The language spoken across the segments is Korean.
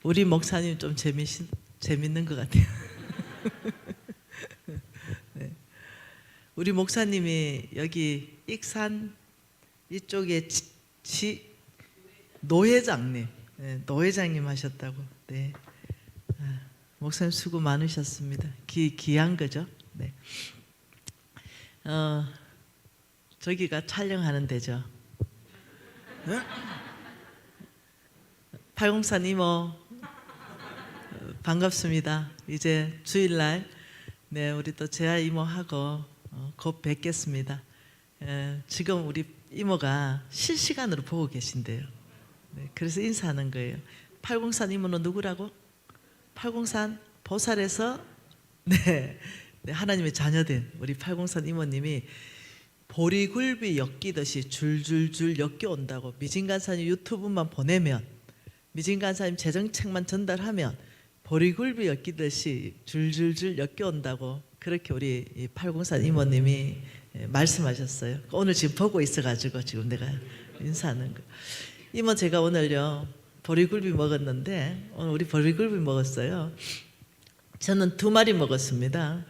우리 목사님 좀 재밌는 것 같아요. 네. 우리 목사님이 여기 익산 이쪽에 노회장님, 네, 노회장님 하셨다고. 네. 목사님 수고 많으셨습니다. 귀한 거죠. 네. 저기가 촬영하는 데죠. 팔공산 이모 반갑습니다. 이제 주일날 네 우리 또 재하 이모하고 곧 뵙겠습니다. 지금 우리 이모가 실시간으로 보고 계신데요. 네, 그래서 인사하는 거예요. 팔공산 이모는 누구라고? 팔공산 보살에서 네, 하나님의 자녀된 우리 팔공산 이모님이 보리굴비 엮이듯이 줄줄줄 엮여온다고. 미진간사님 유튜브만 보내면, 미진간사님 재정책만 전달하면 보리굴비 엮이듯이 줄줄줄 엮여온다고 그렇게 우리 팔공산 이모님이 말씀하셨어요. 오늘 지금 보고 있어가지고 지금 내가 인사하는 거. 이모 제가 오늘요 보리굴비 먹었는데 오늘 우리 보리굴비 먹었어요. 저는 2마리 먹었습니다.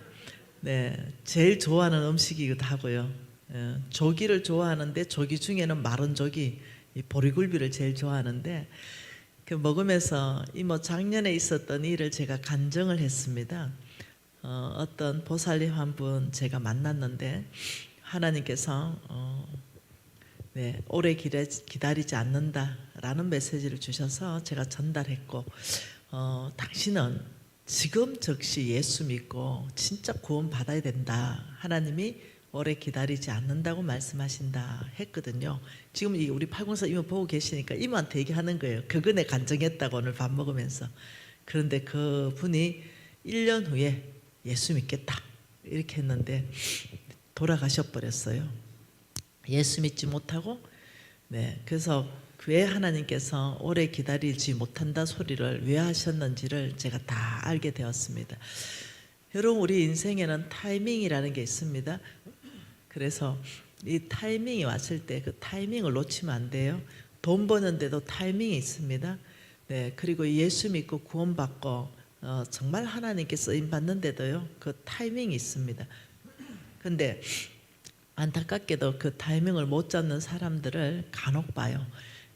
네, 제일 좋아하는 음식이기도 하고요. 조기를 좋아하는데 조기 중에는 마른 조기, 이 보리굴비를 제일 좋아하는데 그 먹으면서 이모 작년에 있었던 일을 제가 간증을 했습니다. 어떤 보살님 한 분 제가 만났는데 하나님께서 네, 오래 기다리지 않는다라는 메시지를 주셔서 제가 전달했고 당신은 지금 즉시 예수 믿고 진짜 구원 받아야 된다. 하나님이 오래 기다리지 않는다고 말씀하신다 했거든요. 지금 우리 팔공산 이모 보고 계시니까 이모한테 얘기하는 거예요. 그거네 간증했다고 오늘 밥 먹으면서. 그런데 그 분이 1년 후에 예수 믿겠다 이렇게 했는데 돌아가셔버렸어요. 예수 믿지 못하고. 네, 그래서 왜 하나님께서 오래 기다리지 못한다 소리를 왜 하셨는지를 제가 다 알게 되었습니다. 여러분 우리 인생에는 타이밍이라는 게 있습니다. 그래서 이 타이밍이 왔을 때 그 타이밍을 놓치면 안 돼요. 돈 버는데도 타이밍이 있습니다. 네, 그리고 예수 믿고 구원받고 정말 하나님께 쓰임 받는데도요 그 타이밍이 있습니다. 근데 안타깝게도 그 타이밍을 못 잡는 사람들을 간혹 봐요.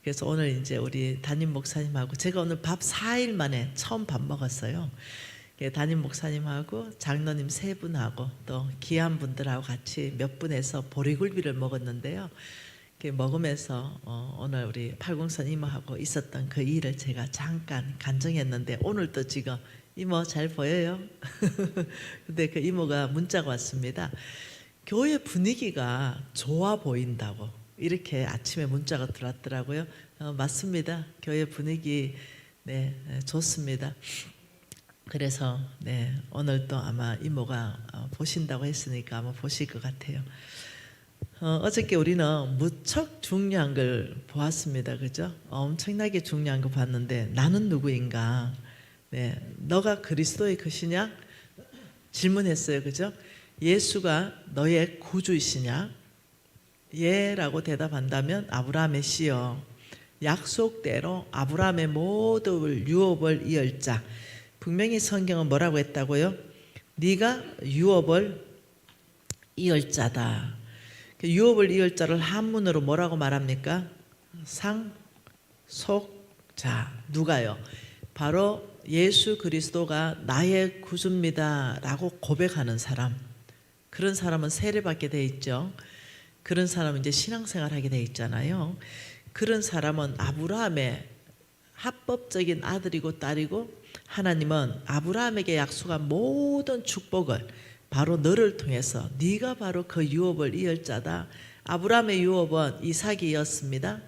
그래서 오늘 이제 우리 담임 목사님하고 제가 오늘 밥 4일 만에 처음 밥 먹었어요. 담임 목사님하고 장로님 3분하고 또 귀한 분들하고 같이 몇 분에서 보리굴비를 먹었는데요. 먹으면서 오늘 우리 팔공산 이모하고 있었던 그 일을 제가 잠깐 간증했는데 오늘 또 지금 이모 잘 보여요? 근데 그 이모가 문자가 왔습니다. 교회 분위기가 좋아 보인다고 이렇게 아침에 문자가 들어왔더라고요. 맞습니다. 교회 분위기 네, 좋습니다. 그래서 네, 오늘 또 아마 이모가 보신다고 했으니까 아마 보실 것 같아요. 어저께 우리는 무척 중요한 걸 보았습니다. 그죠? 엄청나게 중요한 거 봤는데 나는 누구인가? 네, 너가 그리스도의 것이냐? 질문했어요. 그죠? 예수가 너의 구주이시냐? 예 라고 대답한다면 아브라함의 씨여 약속대로 아브라함의 모든 유업을 이을 자. 분명히 성경은 뭐라고 했다고요? 네가 유업을 이을 자다. 유업을 이을 자를 한문으로 뭐라고 말합니까? 상속자. 누가요? 바로 예수 그리스도가 나의 구주입니다 라고 고백하는 사람. 그런 사람은 세례받게 돼 있죠. 그런 사람은 이제 신앙생활 하게 돼 있잖아요. 그런 사람은 아브라함의 합법적인 아들이고 딸이고 하나님은 아브라함에게 약속한 모든 축복을 바로 너를 통해서 네가 바로 그 유업을 이을 자다. 아브라함의 유업은 이삭이었습니다.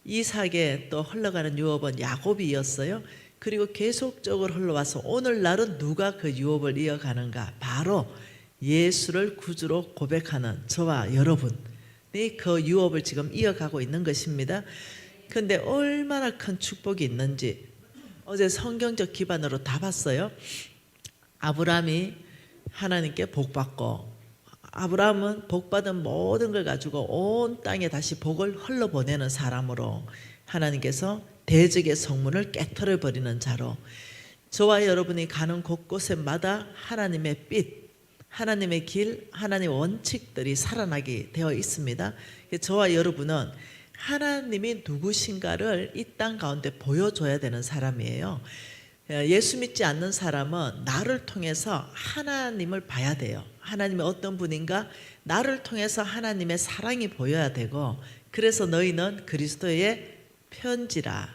이삭에 또 흘러가는 유업은 야곱이 이었어요. 그리고 계속적으로 흘러와서 오늘날은 누가 그 유업을 이어가는가? 바로 예수를 구주로 고백하는 저와 여러분이 그 유업을 지금 이어가고 있는 것입니다. 그런데 얼마나 큰 축복이 있는지 어제 성경적 기반으로 다 봤어요. 아브라함이 하나님께 복받고 아브라함은 복받은 모든 걸 가지고 온 땅에 다시 복을 흘러보내는 사람으로 하나님께서 대적의 성문을 깨트려 버리는 자로, 저와 여러분이 가는 곳곳에마다 하나님의 빛, 하나님의 길, 하나님의 원칙들이 살아나게 되어 있습니다. 저와 여러분은 하나님이 누구신가를 이 땅 가운데 보여줘야 되는 사람이에요. 예수 믿지 않는 사람은 나를 통해서 하나님을 봐야 돼요. 하나님이 어떤 분인가 나를 통해서 하나님의 사랑이 보여야 되고, 그래서 너희는 그리스도의 편지라,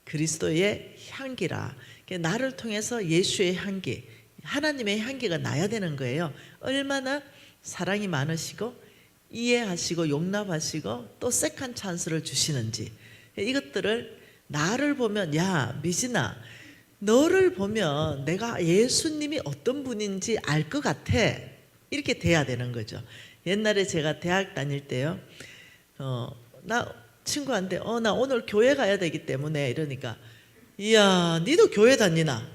그리스도의 향기라. 나를 통해서 예수의 향기, 하나님의 향기가 나야 되는 거예요. 얼마나 사랑이 많으시고 이해하시고 용납하시고 또 세컨 찬스를 주시는지, 이것들을 나를 보면, 야 미진아, 너를 보면 내가 예수님이 어떤 분인지 알 것 같아, 이렇게 돼야 되는 거죠. 옛날에 제가 대학 다닐 때요, 나 친구한테 나 오늘 교회 가야 되기 때문에, 이러니까 이야 니도 교회 다니나,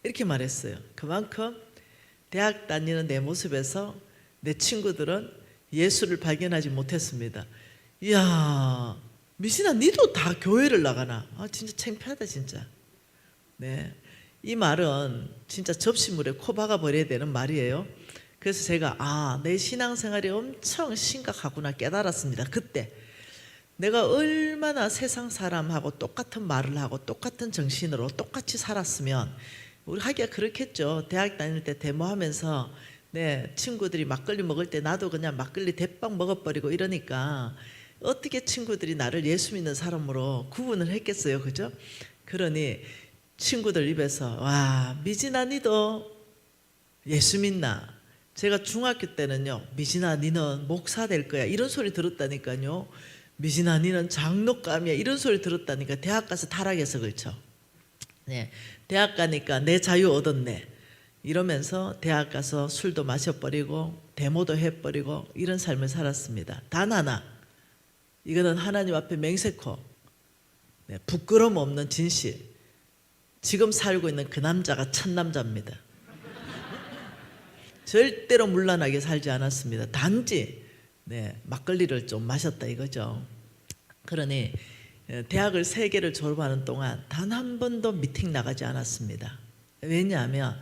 이렇게 말했어요. 그만큼 대학 다니는 내 모습에서 내 친구들은 예수를 발견하지 못했습니다. 이야 미신아 니도 다 교회를 나가나, 진짜 창피하다 진짜. 네, 이 말은 진짜 접시물에 코 박아 버려야 되는 말이에요. 그래서 제가 내 신앙생활이 엄청 심각하구나 깨달았습니다. 그때 내가 얼마나 세상 사람하고 똑같은 말을 하고 똑같은 정신으로 똑같이 살았으면, 우리 하기가 그렇겠죠. 대학 다닐 때 데모하면서 친구들이 막걸리 먹을 때 나도 그냥 막걸리 대빵 먹어버리고 이러니까 어떻게 친구들이 나를 예수 믿는 사람으로 구분을 했겠어요, 그죠? 그러니 친구들 입에서 와 미진아 니도 예수 믿나? 제가 중학교 때는요, 미진아 니는 목사 될 거야 이런 소리 들었다니까요. 미진아 니는 장로감이야 이런 소리 들었다니까. 대학 가서 타락해서 그렇죠. 네, 대학 가니까 내 자유 얻었네 이러면서 대학 가서 술도 마셔버리고 데모도 해버리고 이런 삶을 살았습니다. 단 하나, 이거는 하나님 앞에 맹세코, 부끄러움 없는 진실, 지금 살고 있는 그 남자가 첫 남자입니다. 절대로 문란하게 살지 않았습니다. 단지 막걸리를 좀 마셨다 이거죠. 그러니 대학을 3개를 졸업하는 동안 단 한 번도 미팅 나가지 않았습니다. 왜냐하면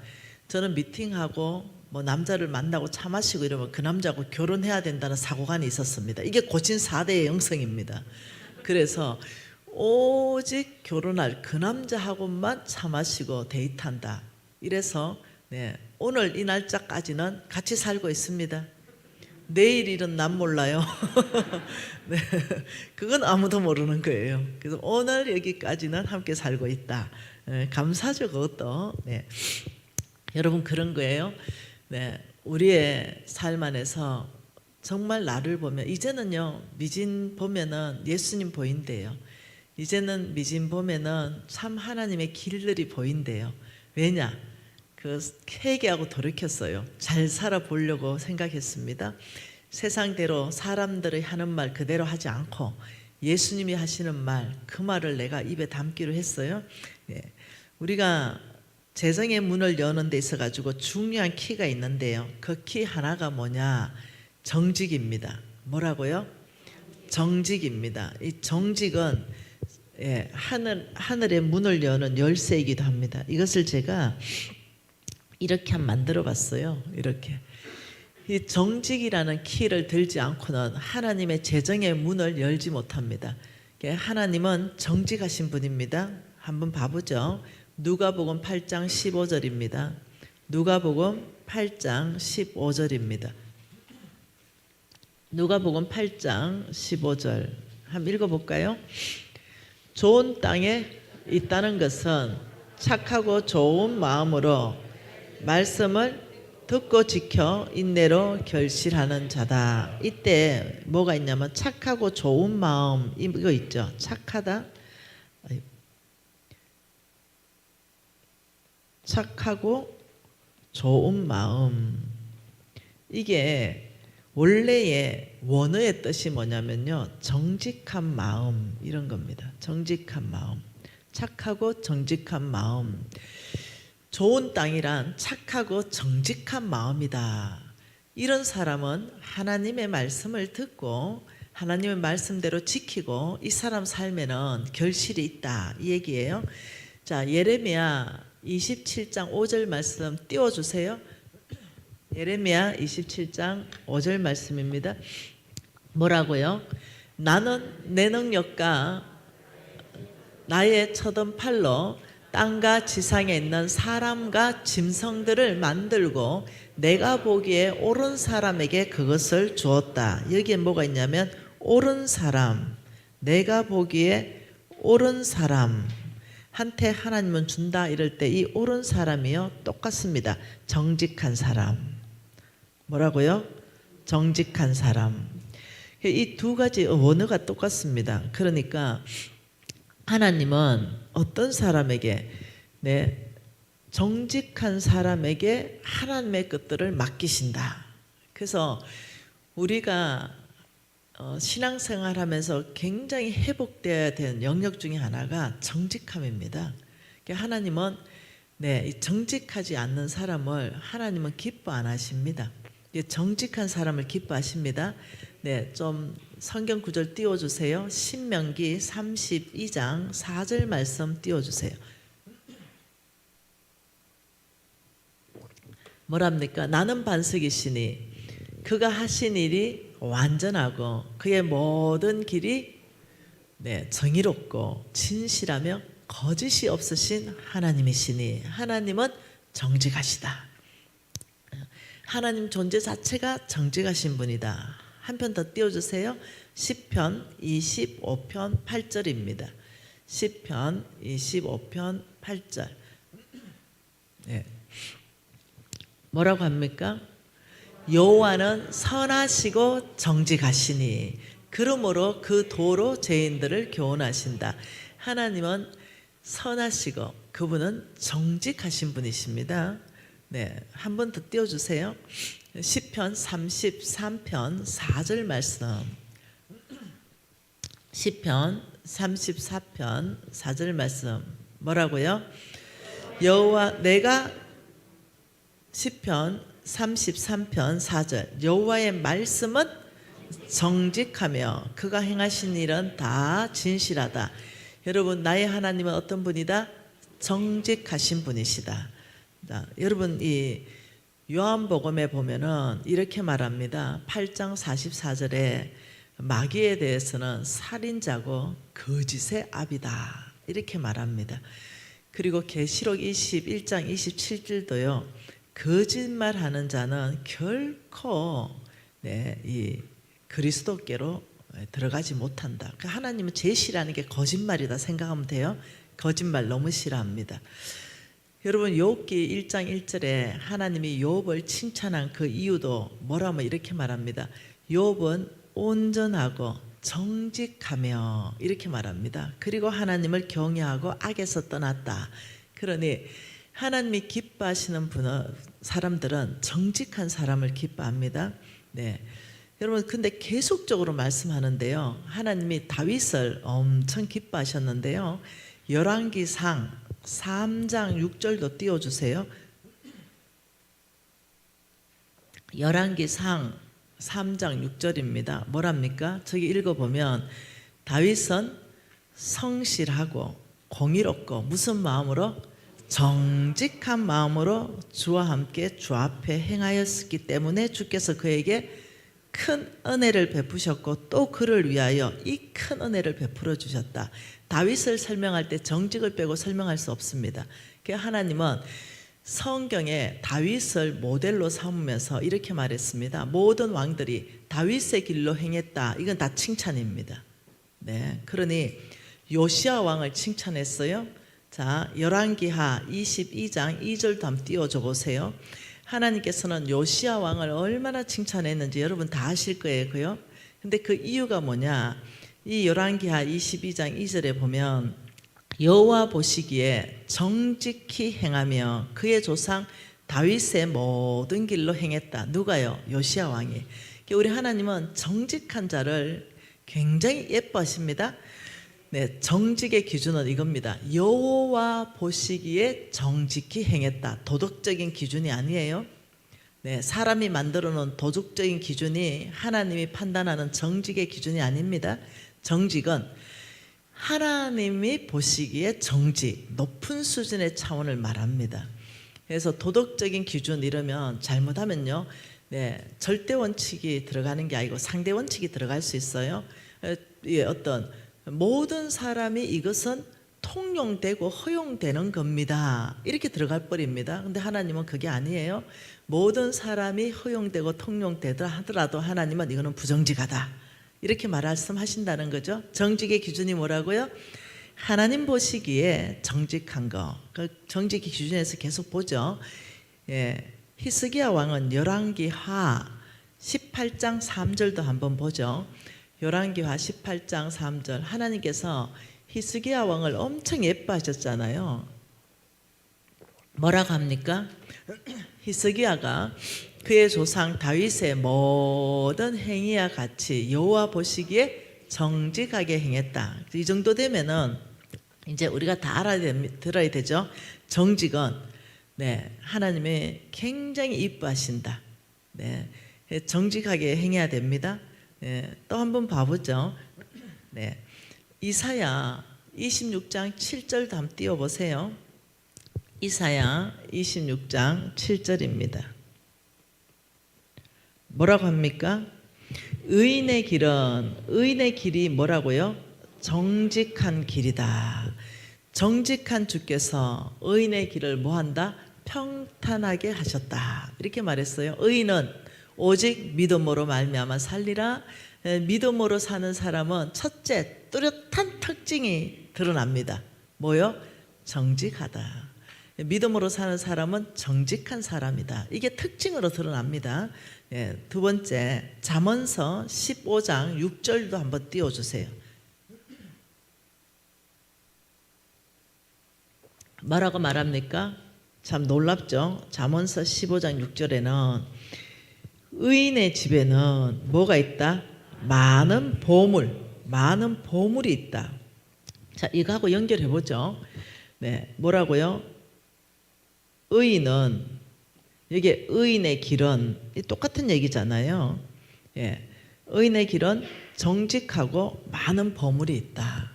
저는 미팅하고 뭐 남자를 만나고 차 마시고 이러면 그 남자하고 결혼해야 된다는 사고관이 있었습니다. 이게 고친 4대의 영성입니다. 그래서 오직 결혼할 그 남자하고만 차 마시고 데이트한다. 이래서 오늘 이 날짜까지는 같이 살고 있습니다. 내일 일은 난 몰라요. 네, 그건 아무도 모르는 거예요. 그래서 오늘 여기까지는 함께 살고 있다. 감사죠, 그것도. 여러분 그런 거예요. 우리의 삶 안에서 정말 나를 보면, 이제는요 미진 보면은 예수님 보인대요. 이제는 미진 보면은 참 하나님의 길들이 보인대요. 왜냐? 그 회개하고 돌이켰어요. 잘 살아보려고 생각했습니다. 세상대로 사람들이 하는 말 그대로 하지 않고 예수님이 하시는 말, 그 말을 내가 입에 담기로 했어요. 우리가 재정의 문을 여는 데 있어 가지고 중요한 키가 있는데요, 그 키 하나가 뭐냐? 정직입니다. 뭐라고요? 정직입니다. 이 정직은 하늘의 문을 여는 열쇠이기도 합니다. 이것을 제가 이렇게 만들어 봤어요. 이렇게 이 정직이라는 키를 들지 않고는 하나님의 재정의 문을 열지 못합니다. 하나님은 정직하신 분입니다. 한번 봐보죠. 누가복음 8장 15절입니다. 누가복음 8장 15절입니다. 누가복음 8장 15절 한번 읽어볼까요? 좋은 땅에 있다는 것은 착하고 좋은 마음으로 말씀을 듣고 지켜 인내로 결실하는 자다. 이때 뭐가 있냐면 착하고 좋은 마음, 이거 있죠. 착하다, 착하고 좋은 마음, 이게 원래의 원어의 뜻이 뭐냐면요, 정직한 마음, 이런 겁니다. 정직한 마음, 착하고 정직한 마음. 좋은 땅이란 착하고 정직한 마음이다. 이런 사람은 하나님의 말씀을 듣고 하나님의 말씀대로 지키고 이 사람 삶에는 결실이 있다 이 얘기예요. 자, 예레미야 27장 5절 말씀 띄워주세요. 예레미야 27장 5절 말씀입니다. 뭐라고요? 나는 내 능력과 나의 쳐든 팔로 땅과 지상에 있는 사람과 짐승들을 만들고 내가 보기에 옳은 사람에게 그것을 주었다. 여기에 뭐가 있냐면 옳은 사람, 내가 보기에 옳은 사람 한테 하나님은 준다 이럴 때 이 옳은 사람이요 똑같습니다. 정직한 사람. 뭐라고요? 정직한 사람. 이 두 가지 원어가 똑같습니다. 그러니까 하나님은 어떤 사람에게 정직한 사람에게 하나님의 것들을 맡기신다. 그래서 우리가 신앙생활하면서 굉장히 회복되어야 되는 영역 중에 하나가 정직함입니다. 하나님은 정직하지 않는 사람을 하나님은 기뻐 안 하십니다. 정직한 사람을 기뻐하십니다. 좀 성경 구절 띄워주세요. 신명기 32장 4절 말씀 띄워주세요. 뭐랍니까? 나는 반석이시니 그가 하신 일이 완전하고 그의 모든 길이 정의롭고 진실하며 거짓이 없으신 하나님이시니 하나님은 정직하시다. 하나님 존재 자체가 정직하신 분이다. 한 편 더 띄워주세요. 시편 25편 8절입니다. 시편 25편 8절. 뭐라고 합니까? 여호와는 선하시고 정직하시니 그러므로 그 도로 죄인들을 교훈하신다. 하나님은 선하시고 그분은 정직하신 분이십니다. 한 번 더 띄워주세요. 시편 33편 4절 말씀. 시편 34편 4절 말씀. 뭐라고요? 여호와 내가 시편 33편 4절 여호와의 말씀은 정직하며 그가 행하신 일은 다 진실하다. 여러분 나의 하나님은 어떤 분이다? 정직하신 분이시다. 여러분 이 요한복음에 보면은 이렇게 말합니다. 8장 44절에 마귀에 대해서는 살인자고 거짓의 아비다 이렇게 말합니다. 그리고 계시록 21장 27절도요. 거짓말하는 자는 결코 이 그리스도께로 들어가지 못한다. 하나님은 제일 싫어하는 게 거짓말이다 생각하면 돼요. 거짓말 너무 싫어합니다. 여러분 욥기 1장 1절에 하나님이 욥을 칭찬한 그 이유도 뭐라면 이렇게 말합니다. 욥은 온전하고 정직하며 이렇게 말합니다. 그리고 하나님을 경외하고 악에서 떠났다. 그러니 하나님이 기뻐하시는 사람들은 정직한 사람을 기뻐합니다. 여러분 근데 계속적으로 말씀하는데요. 하나님이 다윗을 엄청 기뻐하셨는데요. 열왕기상 3장 6절도 띄워주세요. 열왕기상 3장 6절입니다. 뭐랍니까? 저기 읽어보면 다윗은 성실하고 공의롭고 무슨 마음으로? 정직한 마음으로 주와 함께 주 앞에 행하였기 때문에 주께서 그에게 큰 은혜를 베푸셨고 또 그를 위하여 이 큰 은혜를 베풀어 주셨다. 다윗을 설명할 때 정직을 빼고 설명할 수 없습니다. 하나님은 성경에 다윗을 모델로 삼으면서 이렇게 말했습니다. 모든 왕들이 다윗의 길로 행했다. 이건 다 칭찬입니다. 그러니 요시야 왕을 칭찬했어요. 자, 열왕기하 22장 2절도 한번 띄워줘 보세요. 하나님께서는 요시야 왕을 얼마나 칭찬했는지 여러분 다 아실 거예요. 근데 그 이유가 뭐냐? 이 열왕기하 22장 2절에 보면 여호와 보시기에 정직히 행하며 그의 조상 다윗의 모든 길로 행했다. 누가요? 요시야 왕이. 우리 하나님은 정직한 자를 굉장히 예뻐하십니다. 정직의 기준은 이겁니다. 여호와 보시기에 정직히 행했다. 도덕적인 기준이 아니에요. 네, 사람이 만들어 놓은 도덕적인 기준이 하나님이 판단하는 정직의 기준이 아닙니다. 정직은 하나님이 보시기에 정직, 높은 수준의 차원을 말합니다. 그래서 도덕적인 기준 이러면 잘못하면요, 네, 절대 원칙이 들어가는 게 아니고 상대 원칙이 들어갈 수 있어요. 어떤 모든 사람이 이것은 통용되고 허용되는 겁니다. 이렇게 들어갈 뻔입니다. 근데 하나님은 그게 아니에요. 모든 사람이 허용되고 통용되더라 하더라도 하나님은 이거는 부정직하다. 이렇게 말씀하신다는 거죠. 정직의 기준이 뭐라고요? 하나님 보시기에 정직한 거. 그 정직의 기준에서 계속 보죠. 예, 히스기야 왕은 열왕기하 18장 3절도 한번 보죠. 열왕기하 18장 3절 하나님께서 히스기야 왕을 엄청 예뻐하셨잖아요. 뭐라고 합니까? 히스기야가 그의 조상 다윗의 모든 행위와 같이 여호와 보시기에 정직하게 행했다. 이 정도 되면은 이제 우리가 다 들어야 되죠. 정직은 네, 하나님이 굉장히 이뻐하신다. 네, 정직하게 행해야 됩니다. 네, 또 한번 봐보죠. 네, 이사야 26장 7절도 한번 띄워보세요. 이사야 26장 7절입니다. 뭐라고 합니까? 의인의 길이 뭐라고요? 정직한 길이다. 정직한 주께서 의인의 길을 뭐한다? 평탄하게 하셨다. 이렇게 말했어요. 의인은 오직 믿음으로 말미암아 살리라. 믿음으로 사는 사람은 첫째 뚜렷한 특징이 드러납니다. 뭐요? 정직하다. 믿음으로 사는 사람은 정직한 사람이다. 이게 특징으로 드러납니다. 예, 두 번째 잠언서 15장 6절도 한번 띄워주세요. 뭐라고 말합니까? 참 놀랍죠? 잠언서 15장 6절에는 의인의 집에는 뭐가 있다? 많은 보물이 있다. 자, 이거하고 연결해 보죠. 네, 뭐라고요? 의인은, 이게 의인의 길은 똑같은 얘기잖아요. 예, 의인의 길은 정직하고 많은 보물이 있다.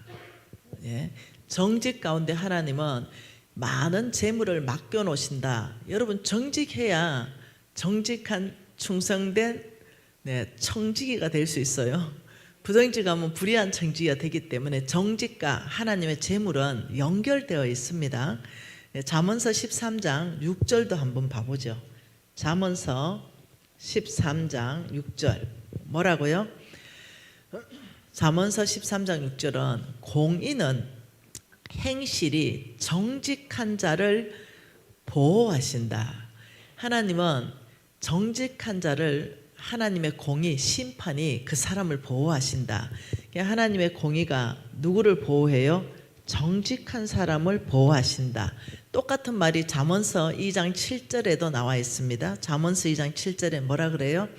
예, 정직 가운데 하나님은 많은 재물을 맡겨 놓으신다. 여러분 정직해야 정직한 충성된 청지기가 될 수 있어요. 부정직하면 불의한 청지기가 되기 때문에 정직과 하나님의 재물은 연결되어 있습니다. 잠언서 13장 6절도 한번 봐보죠. 잠언서 13장 6절 뭐라고요? 잠언서 13장 6절은 공인은 행실이 정직한 자를 보호하신다. 하나님은 정직한 자를 하나님의 공의, 심판이 그 사람을 보호하신다. 하나님의 공의가 누구를 보호해요? 정직한 사람을 보호하신다. 똑같은 말이 잠언서 2장 7절에도 나와 있습니다. 잠언서 2장 7절에 뭐라 그래요?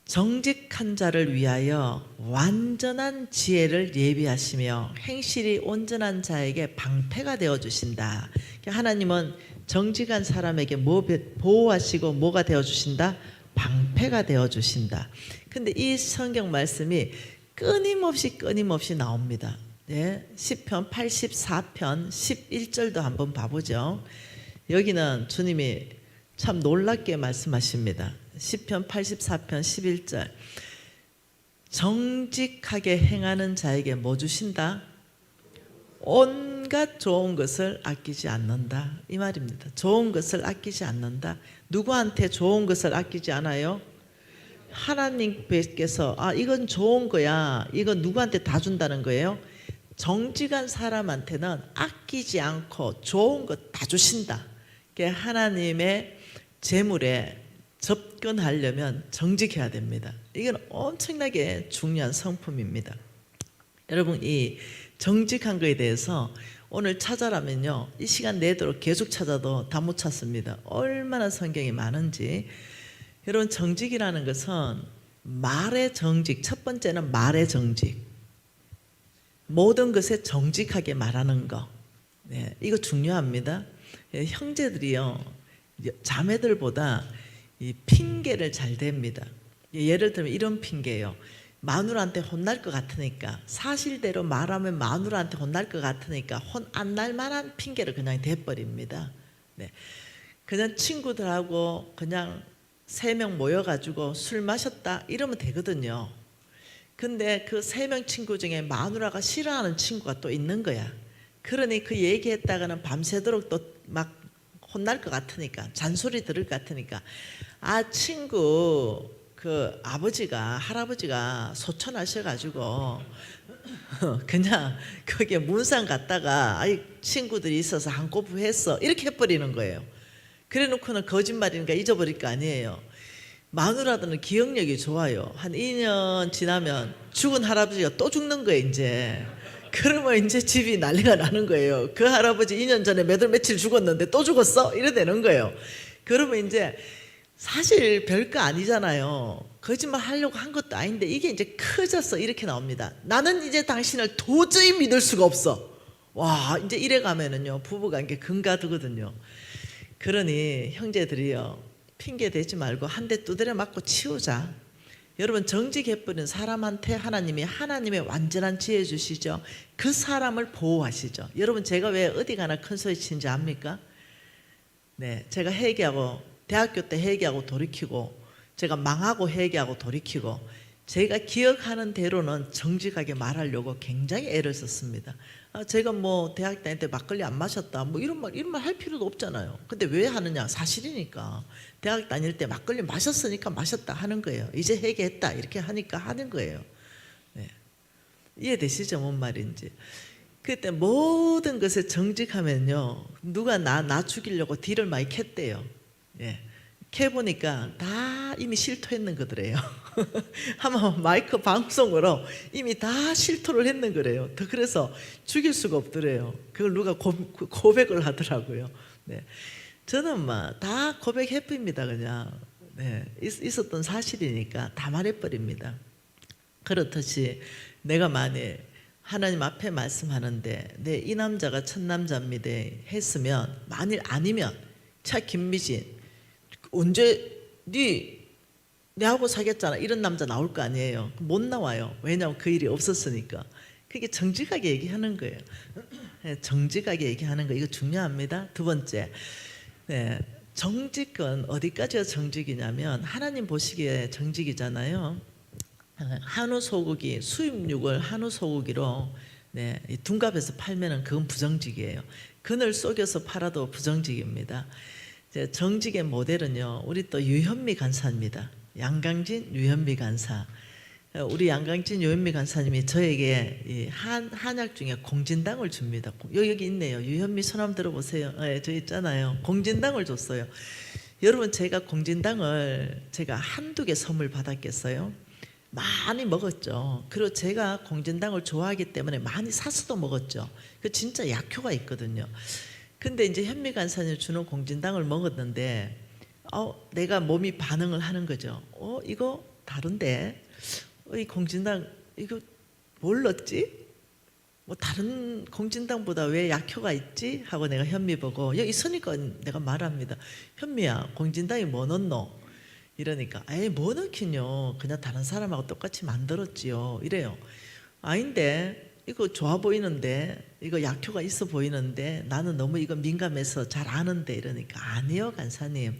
정직한 자를 위하여 완전한 지혜를 예비하시며 행실이 온전한 자에게 방패가 되어주신다. 하나님은 정직한 사람에게 뭐 보호하시고 뭐가 되어주신다? 방패가 되어주신다. 근데 이 성경 말씀이 끊임없이 나옵니다. 네, 시편 84편 11절도 한번 봐보죠. 여기는 주님이 참 놀랍게 말씀하십니다. 시편 84편 11절 정직하게 행하는 자에게 뭐 주신다? 온갖 좋은 것을 아끼지 않는다. 이 말입니다. 좋은 것을 아끼지 않는다. 누구한테 좋은 것을 아끼지 않아요? 하나님께서 이건 좋은 거야. 이건 누구한테 다 준다는 거예요? 정직한 사람한테는 아끼지 않고 좋은 것 다 주신다. 하나님의 재물에 접근하려면 정직해야 됩니다. 이건 엄청나게 중요한 성품입니다. 여러분 이 정직한 거에 대해서 오늘 찾아라면요 이 시간 내도록 계속 찾아도 다 못 찾습니다. 얼마나 성경이 많은지. 여러분 정직이라는 것은 말의 정직, 첫 번째는 말의 정직, 모든 것에 정직하게 말하는 거. 네, 이거 중요합니다. 형제들이요 자매들보다 이 핑계를 잘 댑니다. 예를 들면 이런 핑계예요. 마누라한테 혼날 것 같으니까, 사실대로 말하면 마누라한테 혼날 것 같으니까 혼 안 날 만한 핑계를 그냥 대버립니다. 네. 그냥 친구들하고 그냥 3명 모여가지고 술 마셨다 이러면 되거든요. 근데 그 3명 친구 중에 마누라가 싫어하는 친구가 또 있는 거야. 그러니 그 얘기했다가는 밤새도록 또 막 혼날 것 같으니까, 잔소리 들을 것 같으니까, 아 친구 그 아버지가 할아버지가 소천하셔가지고 그냥 거기에 문상 갔다가 아이 친구들이 있어서 한꼬부 했어 이렇게 해버리는 거예요. 그래 놓고는 거짓말이니까 잊어버릴 거 아니에요. 마누라들은 기억력이 좋아요. 한 2년 지나면 죽은 할아버지가 또 죽는 거예요 이제. 그러면 이제 집이 난리가 나는 거예요. 그 할아버지 2년 전에 몇 월 며칠 죽었는데 또 죽었어? 이래 되는 거예요. 그러면 이제 사실 별거 아니잖아요. 거짓말 하려고 한 것도 아닌데 이게 이제 커져서 이렇게 나옵니다. 나는 이제 당신을 도저히 믿을 수가 없어. 와, 이제 이래 가면은요 부부관계 금가두거든요. 그러니 형제들이요, 핑계 대지 말고 한 대 두드려 맞고 치우자. 여러분, 정직해버린 사람한테 하나님이 하나님의 완전한 지혜 주시죠. 그 사람을 보호하시죠. 여러분, 제가 왜 어디 가나 큰 소리 치는지 압니까? 네, 제가 회개하고 대학교 때 회개하고 돌이키고, 제가 망하고 회개하고 돌이키고, 제가 기억하는 대로는 정직하게 말하려고 굉장히 애를 썼습니다. 제가 뭐 대학 다닐 때 막걸리 안 마셨다 뭐 이런 말 할 필요도 없잖아요. 근데 왜 하느냐? 사실이니까. 대학 다닐 때 막걸리 마셨으니까 마셨다 하는 거예요. 이제 회개했다 이렇게 하니까 하는 거예요. 네. 이해되시죠? 뭔 말인지. 그때 모든 것에 정직하면요, 누가 나 죽이려고 딜을 많이 캤대요. 예. 캐보니까 다 이미 실토했는 거더래요. 아마 마이크 방송으로 이미 다 실토를 했는 거래요. 그래서 죽일 수가 없더래요. 그걸 누가 고백을 하더라고요. 네. 저는 막 다 고백해버립니다. 그냥. 네. 있었던 사실이니까 다 말해버립니다. 그렇듯이 내가 만약 하나님 앞에 말씀하는데 내 이 남자가 첫 남자입니다 했으면, 만일 아니면 차 김미진 언제 내하고 사귀었잖아 이런 남자 나올 거 아니에요. 못 나와요. 왜냐하면 그 일이 없었으니까. 그게 정직하게 얘기하는 거예요. 정직하게 얘기하는 거, 이거 중요합니다. 두 번째, 네, 정직은 어디까지가 정직이냐면 하나님 보시기에 정직이잖아요. 한우 소고기, 수입육을 한우 소고기로 네, 둔갑해서 팔면은 그건 부정직이에요. 그늘 속여서 팔아도 부정직입니다. 정직의 모델은요, 우리 또 유현미 간사입니다. 양강진 유현미 간사. 우리 양강진 유현미 간사님이 저에게 이 한약 중에 공진당을 줍니다. 여기 있네요. 유현미 손 들어보세요. 네, 저 있잖아요. 공진당을 줬어요. 여러분, 제가 공진당을 제가 한두 개 선물 받았겠어요? 많이 먹었죠. 그리고 제가 공진당을 좋아하기 때문에 많이 사서도 먹었죠. 그 진짜 약효가 있거든요. 근데 이제 현미 간사님 주는 공진당을 먹었는데 내가 몸이 반응을 하는 거죠. 이거 다른데? 이 공진당 이거 뭘 넣었지? 뭐 다른 공진당보다 왜 약효가 있지? 하고 내가 현미 보고 여기 있으니까 내가 말합니다. 현미야, 공진당이 뭐 넣노? 이러니까 에이 뭐 넣긴요, 그냥 다른 사람하고 똑같이 만들었지요 이래요. 아닌데 이거 좋아 보이는데, 이거 약효가 있어 보이는데 나는 너무 이거 민감해서 잘 아는데 이러니까, 아니요 간사님,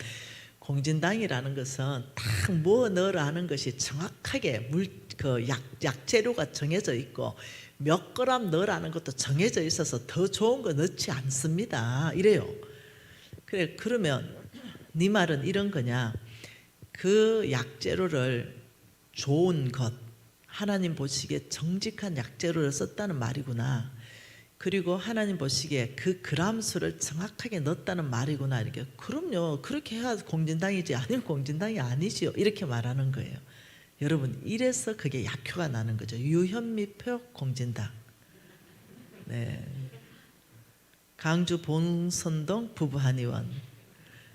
공진당이라는 것은 딱 뭐 넣으라 하는 것이 정확하게 약재료가 정해져 있고 몇 그램 넣으라는 것도 정해져 있어서 더 좋은 거 넣지 않습니다 이래요. 그래, 그러면 네 말은 이런 거냐, 그 약재료를 좋은 것, 하나님 보시기에 정직한 약재료를 썼다는 말이구나. 그리고 하나님 보시기에 그 그람수를 정확하게 넣었다는 말이구나. 이렇게. 그럼요, 그렇게 해야 공진당이지 아니면 공진당이 아니지요 이렇게 말하는 거예요. 여러분, 이래서 그게 약효가 나는 거죠. 유현미표 공진당. 네. 강주 봉선동 부부 한의원.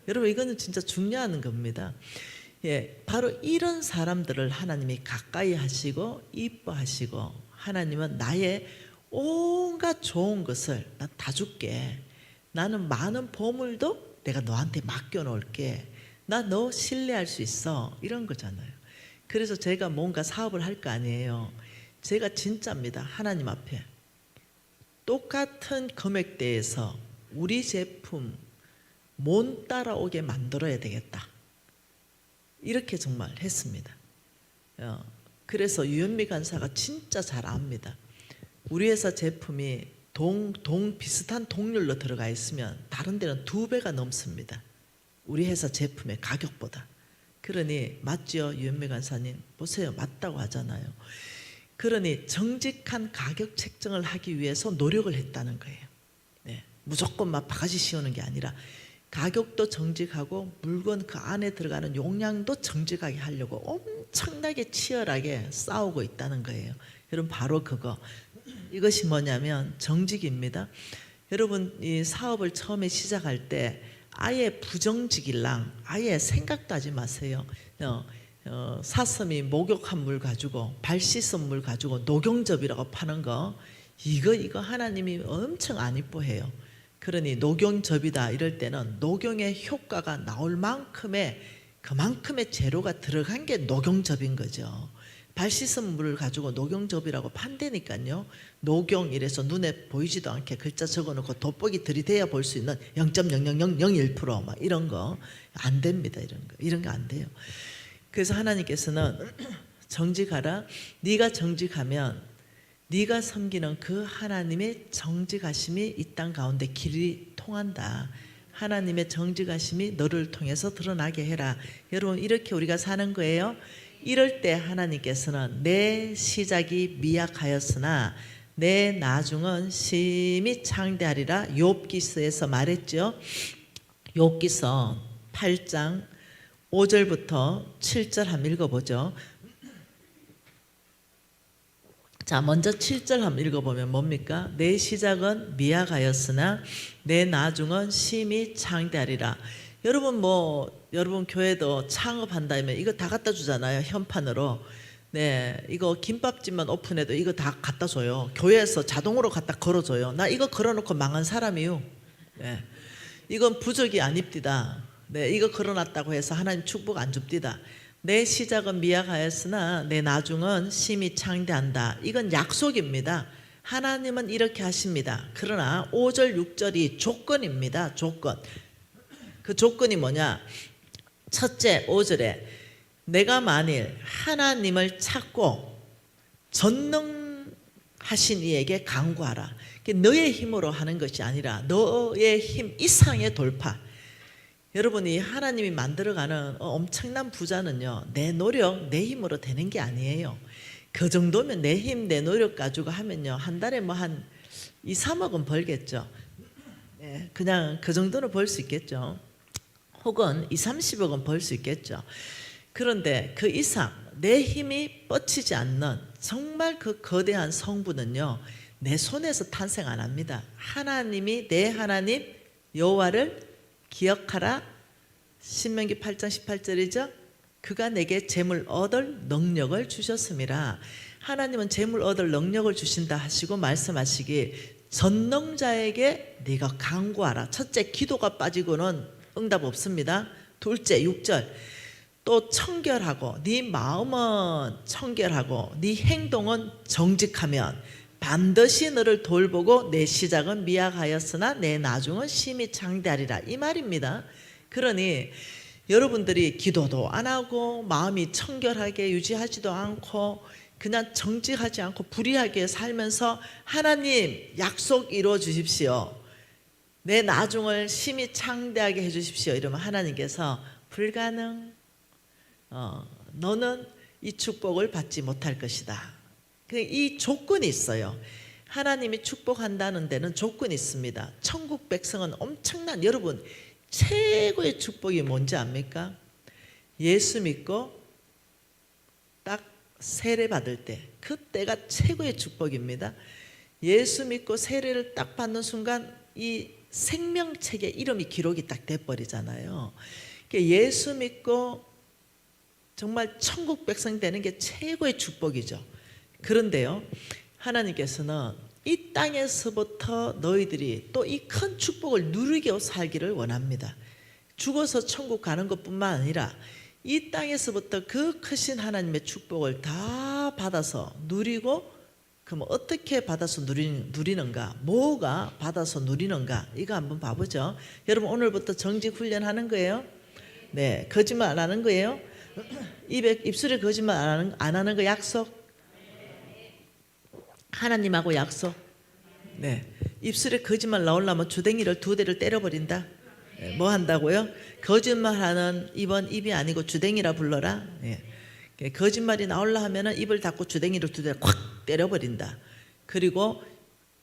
여러분, 이거는 진짜 중요한 겁니다. 예, 바로 이런 사람들을 하나님이 가까이 하시고 이뻐하시고, 하나님은 나의 온갖 좋은 것을 난 다 줄게. 나는 많은 보물도 내가 너한테 맡겨 놓을게. 나 너 신뢰할 수 있어. 이런 거잖아요. 그래서 제가 뭔가 사업을 할 거 아니에요. 제가 진짜입니다. 하나님 앞에 똑같은 금액대에서 우리 제품 못 따라오게 만들어야 되겠다. 이렇게 정말 했습니다. 그래서 유현미 간사가 진짜 잘 압니다. 우리 회사 제품이 비슷한 동률로 들어가 있으면 다른 데는 2배가 넘습니다. 우리 회사 제품의 가격보다. 그러니 맞죠, 유현미 간사님? 보세요, 맞다고 하잖아요. 그러니 정직한 가격 책정을 하기 위해서 노력을 했다는 거예요. 네, 무조건 막 바가지 씌우는 게 아니라 가격도 정직하고 물건 그 안에 들어가는 용량도 정직하게 하려고 엄청나게 치열하게 싸우고 있다는 거예요. 여러분, 바로 그거. 이것이 뭐냐면 정직입니다. 여러분, 이 사업을 처음에 시작할 때 아예 부정직일랑 아예 생각도 하지 마세요. 사슴이 목욕한 물 가지고 발 씻은 물 가지고 녹용접이라고 파는 거, 이거 하나님이 엄청 안 이뻐해요. 그러니 녹용접이다 이럴 때는 녹용의 효과가 나올 만큼의 그만큼의 재료가 들어간 게 녹용접인 거죠. 발 씻은 물을 가지고 녹용접이라고 판다니까요. 녹용 이래서 눈에 보이지도 않게 글자 적어놓고 돋보기 들이대야 볼 수 있는 0.00001% 막 이런 거 안 됩니다. 이런 거 안 돼요. 그래서 하나님께서는 정직하라. 네가 정직하면 네가 섬기는 그 하나님의 정직하심이 이 땅 가운데 길이 통한다. 하나님의 정직하심이 너를 통해서 드러나게 해라. 여러분, 이렇게 우리가 사는 거예요. 이럴 때 하나님께서는 내 시작이 미약하였으나 내 나중은 심히 창대하리라. 욥기서에서 말했죠. 욥기서 8장 5절부터 7절 한번 읽어보죠. 자, 먼저 7절 한번 읽어보면 뭡니까? 내 시작은 미약하였으나 내 나중은 심히 창대하리라. 여러분 교회도 창업한다면 이거 다 갖다 주잖아요. 현판으로. 네, 이거 김밥집만 오픈해도 이거 다 갖다 줘요. 교회에서 자동으로 갖다 걸어줘요. 나 이거 걸어놓고 망한 사람이요. 네, 이건 부적이 아닙디다. 네, 이거 걸어놨다고 해서 하나님 축복 안 줍디다. 내 시작은 미약하였으나 내 나중은 심히 창대한다. 이건 약속입니다. 하나님은 이렇게 하십니다. 그러나 5절 6절이 조건입니다. 조건. 그 조건이 뭐냐? 첫째 5절에 내가 만일 하나님을 찾고 전능하신 이에게 간구하라. 너의 힘으로 하는 것이 아니라 너의 힘 이상의 돌파. 여러분이 하나님이 만들어가는 엄청난 부자는요, 내 노력, 내 힘으로 되는 게 아니에요. 그 정도면 내 힘, 내 노력 가지고 하면요, 한 달에 뭐 한 2, 3억은 벌겠죠. 네, 그냥 그 정도는 벌 수 있겠죠. 혹은 2, 30억은 벌 수 있겠죠. 그런데 그 이상 내 힘이 뻗치지 않는 정말 그 거대한 성부는요, 내 손에서 탄생 안 합니다. 하나님이 내 하나님 여호와를 기억하라. 신명기 8장 18절이죠. 그가 내게 재물 얻을 능력을 주셨음이라. 하나님은 재물 얻을 능력을 주신다 하시고 말씀하시기, 전능자에게 네가 간구하라. 첫째, 기도가 빠지고는 응답 없습니다. 둘째 6절, 또 청결하고 네 마음은 청결하고 네 행동은 정직하면 반드시 너를 돌보고 내 시작은 미약하였으나 내 나중은 심히 창대하리라. 이 말입니다. 그러니 여러분들이 기도도 안 하고 마음이 청결하게 유지하지도 않고 그냥 정직하지 않고 불의하게 살면서 하나님 약속 이루어 주십시오. 내 나중을 심히 창대하게 해주십시오. 이러면 하나님께서 불가능. 너는 이 축복을 받지 못할 것이다. 이 조건이 있어요. 하나님이 축복한다는 데는 조건이 있습니다. 천국 백성은 엄청난, 여러분 최고의 축복이 뭔지 압니까? 예수 믿고 딱 세례 받을 때, 그때가 최고의 축복입니다. 예수 믿고 세례를 딱 받는 순간 이 생명책에 이름이 기록이 딱 돼버리잖아요. 예수 믿고 정말 천국 백성 되는 게 최고의 축복이죠. 그런데요, 하나님께서는 이 땅에서부터 너희들이 또 이 큰 축복을 누리게 살기를 원합니다. 죽어서 천국 가는 것뿐만 아니라 이 땅에서부터 그 크신 하나님의 축복을 다 받아서 누리고, 그럼 어떻게 받아서 누리는가? 뭐가 받아서 누리는가? 이거 한번 봐보죠. 여러분 오늘부터 정직 훈련하는 거예요. 네, 거짓말 안 하는 거예요. 입술에 거짓말 안 하는 거 약속. 하나님하고 약속. 네, 입술에 거짓말 나오려면 주댕이를 2대를 때려버린다. 네, 뭐 한다고요? 거짓말하는 입은 입이 아니고 주댕이라 불러라. 네. 거짓말이 나오려 하면은 입을 닫고 주댕이를 2대 콱 때려버린다. 그리고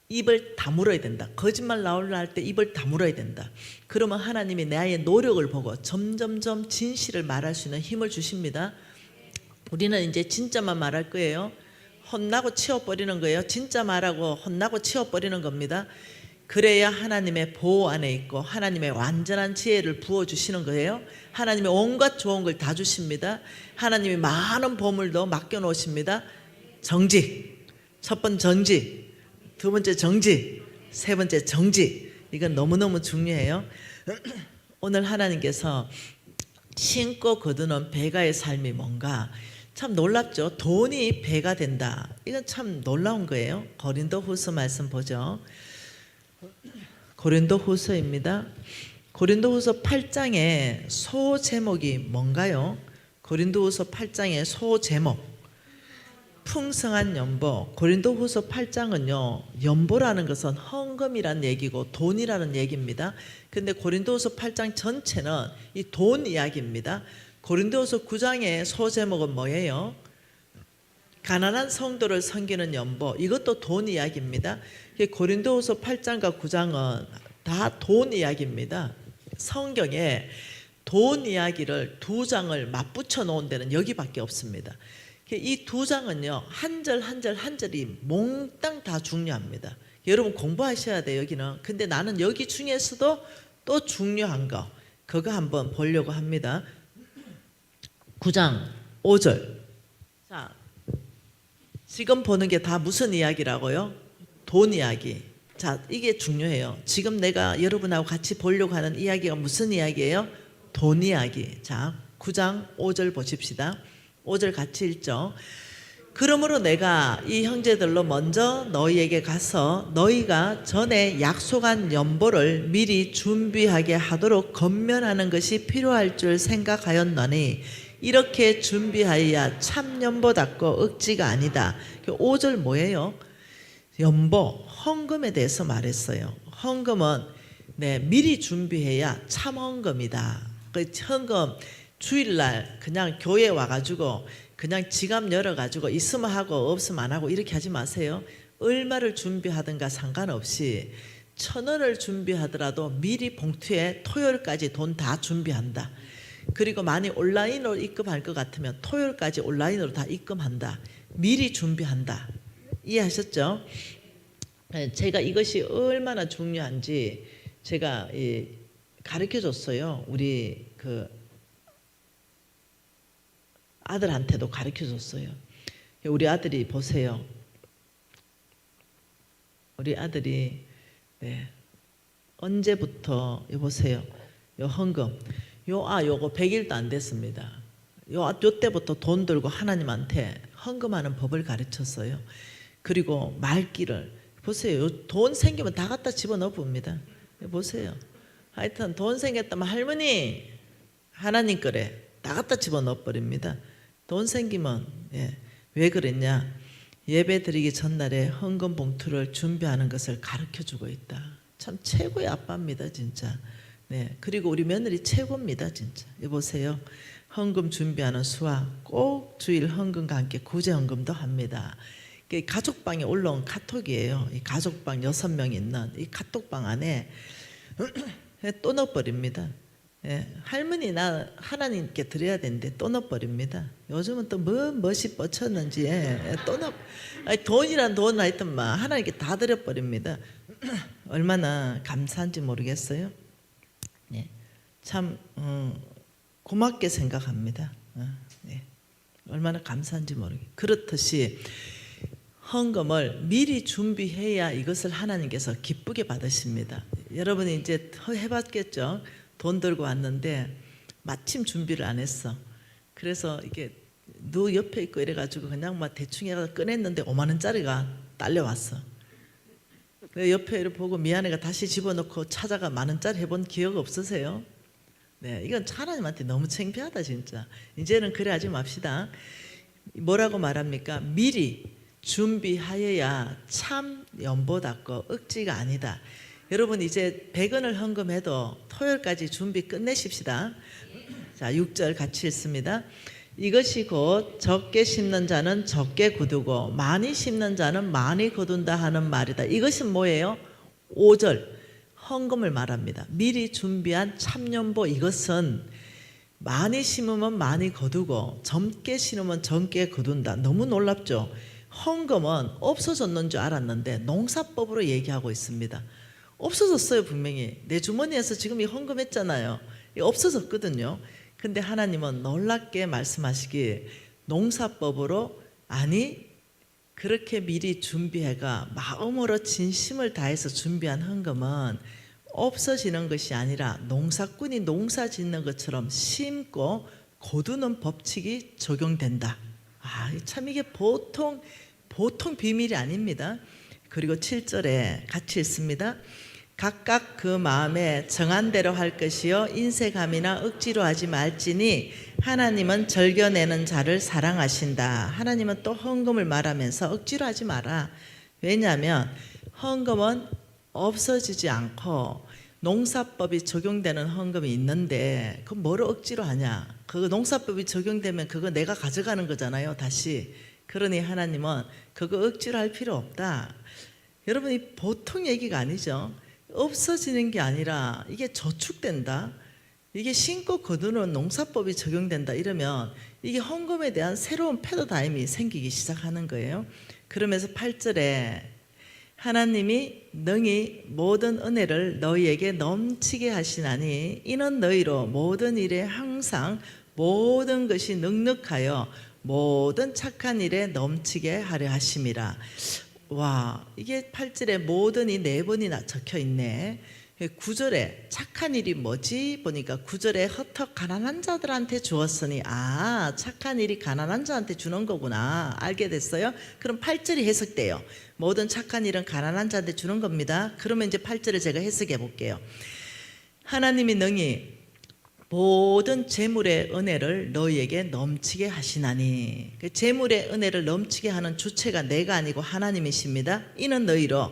입을 다물어야 된다. 거짓말 나오려 할 때 입을 다물어야 된다. 그러면 하나님이 나의 노력을 보고 점점점 진실을 말할 수 있는 힘을 주십니다. 우리는 이제 진짜만 말할 거예요. 혼나고 치워버리는 거예요. 진짜 말하고 혼나고 치워버리는 겁니다. 그래야 하나님의 보호 안에 있고 하나님의 완전한 지혜를 부어주시는 거예요. 하나님의 온갖 좋은 걸 다 주십니다. 하나님이 많은 보물도 맡겨놓으십니다. 정직, 첫 번째 정직, 두 번째 정직, 세 번째 정직. 이건 너무너무 중요해요. 오늘 하나님께서 신고 거두는 배가의 삶이 뭔가 참 놀랍죠. 돈이 배가 된다. 이건 참 놀라운 거예요. 고린도후서 말씀 보죠. 고린도후서입니다. 고린도후서 8장의 소 제목이 뭔가요? 고린도후서 8장의 소 제목, 풍성한 연보. 고린도후서 8장은요, 연보라는 것은 헌금이라는 얘기고 돈이라는 얘기입니다. 근데 고린도후서 8장 전체는 이 돈 이야기입니다. 고린도후서 9장의 소 제목은 뭐예요? 가난한 성도를 섬기는 연보. 이것도 돈 이야기입니다. 고린도후서 8장과 9장은 다 돈 이야기입니다. 성경에 돈 이야기를 2장을 맞붙여 놓은 데는 여기밖에 없습니다. 이 2장은요, 한 절 한 절 한 절이 몽땅 다 중요합니다. 여러분 공부하셔야 돼요, 여기는. 근데 나는 여기 중에서도 또 중요한 거, 그거 한번 보려고 합니다. 9장 5절. 자, 지금 보는 게 다 무슨 이야기라고요? 돈 이야기. 자, 이게 중요해요. 지금 내가 여러분하고 같이 보려고 하는 이야기가 무슨 이야기예요? 돈 이야기. 자, 9장 5절 보십시다. 5절 같이 읽죠. 그러므로 내가 이 형제들로 먼저 너희에게 가서 너희가 전에 약속한 연보를 미리 준비하게 하도록 건면하는 것이 필요할 줄 생각하였노니 이렇게 준비하여야 참 연보답고 억지가 아니다. 5절 뭐예요? 연보, 헌금에 대해서 말했어요. 헌금은 미리 준비해야 참 헌금이다. 그 헌금 주일날 그냥 교회 와가지고 그냥 지갑 열어가지고 있으면 하고 없으면 안 하고 이렇게 하지 마세요. 얼마를 준비하든가 상관없이 1,000원을 준비하더라도 미리 봉투에 토요일까지 돈 다 준비한다. 그리고 만약 온라인으로 입금할 것 같으면 토요일까지 온라인으로 다 입금한다. 미리 준비한다. 이해하셨죠? 제가 이것이 얼마나 중요한지 제가 가르쳐 줬어요. 우리 그 아들한테도 가르쳐 줬어요. 우리 아들이 보세요. 우리 아들이 언제부터 보세요. 요 헌금 요거 100일도 안 됐습니다. 요 때부터 돈 들고 하나님한테 헌금하는 법을 가르쳤어요. 그리고 말귀를 보세요. 돈 생기면 다 갖다 집어넣어 봅니다. 보세요. 하여튼 돈 생겼다면 할머니 하나님 거래 다 갖다 집어넣어 버립니다. 돈 생기면 왜 그랬냐? 예배 드리기 전날에 헌금 봉투를 준비하는 것을 가르쳐주고 있다. 참 최고의 아빠입니다, 진짜. 그리고 우리 며느리 최고입니다, 진짜. 여보세요. 헌금 준비하는 수와 꼭 주일 헌금과 함께 구제 헌금도 합니다. 가족방에 올라온 카톡이에요. 이 가족방 6명 있는 이 카톡방 안에 또 넣어버립니다. 할머니 나 하나님께 드려야 되는데 또 넣어버립니다. 요즘은 또 멋이 뻗쳤는지 또 넣어. 돈이란 돈 하여튼만 하나님께 다 드려버립니다. 얼마나 감사한지 모르겠어요. 참 고맙게 생각합니다. 얼마나 감사한지 모르겠어요. 그렇듯이 헌금을 미리 준비해야 이것을 하나님께서 기쁘게 받으십니다. 여러분이 이제 해봤겠죠? 돈 들고 왔는데 마침 준비를 안 했어. 그래서 이게 너 옆에 있고 이래가지고 그냥 막 대충 해가 꺼냈는데 5만 원짜리가 딸려왔어. 그 옆에를 보고 미안해가 다시 집어넣고 찾아가 10,000 원짜리 해본 기억 없으세요? 네, 이건 하나님한테 너무 창피하다 진짜. 이제는 그래 하지 맙시다. 뭐라고 말합니까? 미리 준비하여야 참 연보답고 억지가 아니다. 여러분 이제 100원을 헌금해도 토요일까지 준비 끝내십시다. 자, 6절 같이 읽습니다. 이것이 곧 적게 심는 자는 적게 거두고 많이 심는 자는 많이 거둔다 하는 말이다. 이것은 뭐예요? 5절 헌금을 말합니다. 미리 준비한 참연보. 이것은 많이 심으면 많이 거두고 젊게 심으면 젊게 거둔다. 너무 놀랍죠? 헌금은 없어졌는 줄 알았는데 농사법으로 얘기하고 있습니다. 없어졌어요. 분명히 내 주머니에서 지금 이 헌금했잖아요. 이거 없어졌거든요. 근데 하나님은 놀랍게 말씀하시기 농사법으로 아니 그렇게 미리 준비해가 마음으로 진심을 다해서 준비한 헌금은 없어지는 것이 아니라 농사꾼이 농사 짓는 것처럼 심고 거두는 법칙이 적용된다. 참 이게 보통 비밀이 아닙니다. 그리고 7절에 같이 읽습니다. 각각 그 마음에 정한 대로 할 것이요 인색함이나 억지로 하지 말지니 하나님은 절겨내는 자를 사랑하신다. 하나님은 또 헌금을 말하면서 억지로 하지 마라. 왜냐하면 헌금은 없어지지 않고 농사법이 적용되는 헌금이 있는데 그건 뭐를 억지로 하냐. 그거 농사법이 적용되면 그거 내가 가져가는 거잖아요. 다시. 그러니 하나님은 그거 억지로 할 필요 없다. 여러분 이 보통 얘기가 아니죠. 없어지는 게 아니라 이게 저축된다. 이게 신고 거두는 농사법이 적용된다. 이러면 이게 헌금에 대한 새로운 패러다임이 생기기 시작하는 거예요. 그러면서 8절에 하나님이 능히 모든 은혜를 너희에게 넘치게 하시나니 이는 너희로 모든 일에 항상 모든 것이 넉넉하여 모든 착한 일에 넘치게 하려 하심이라. 와, 이게 8절에 모든이 4번이나 적혀 있네. 9절에 착한 일이 뭐지? 보니까 9절에 헛헛 가난한 자들한테 주었으니 착한 일이 가난한 자한테 주는 거구나. 알게 됐어요? 그럼 8절이 해석돼요. 모든 착한 일은 가난한 자한테 주는 겁니다. 그러면 이제 8절을 제가 해석해 볼게요. 하나님이 능히 모든 재물의 은혜를 너희에게 넘치게 하시나니. 재물의 은혜를 넘치게 하는 주체가 내가 아니고 하나님이십니다. 이는 너희로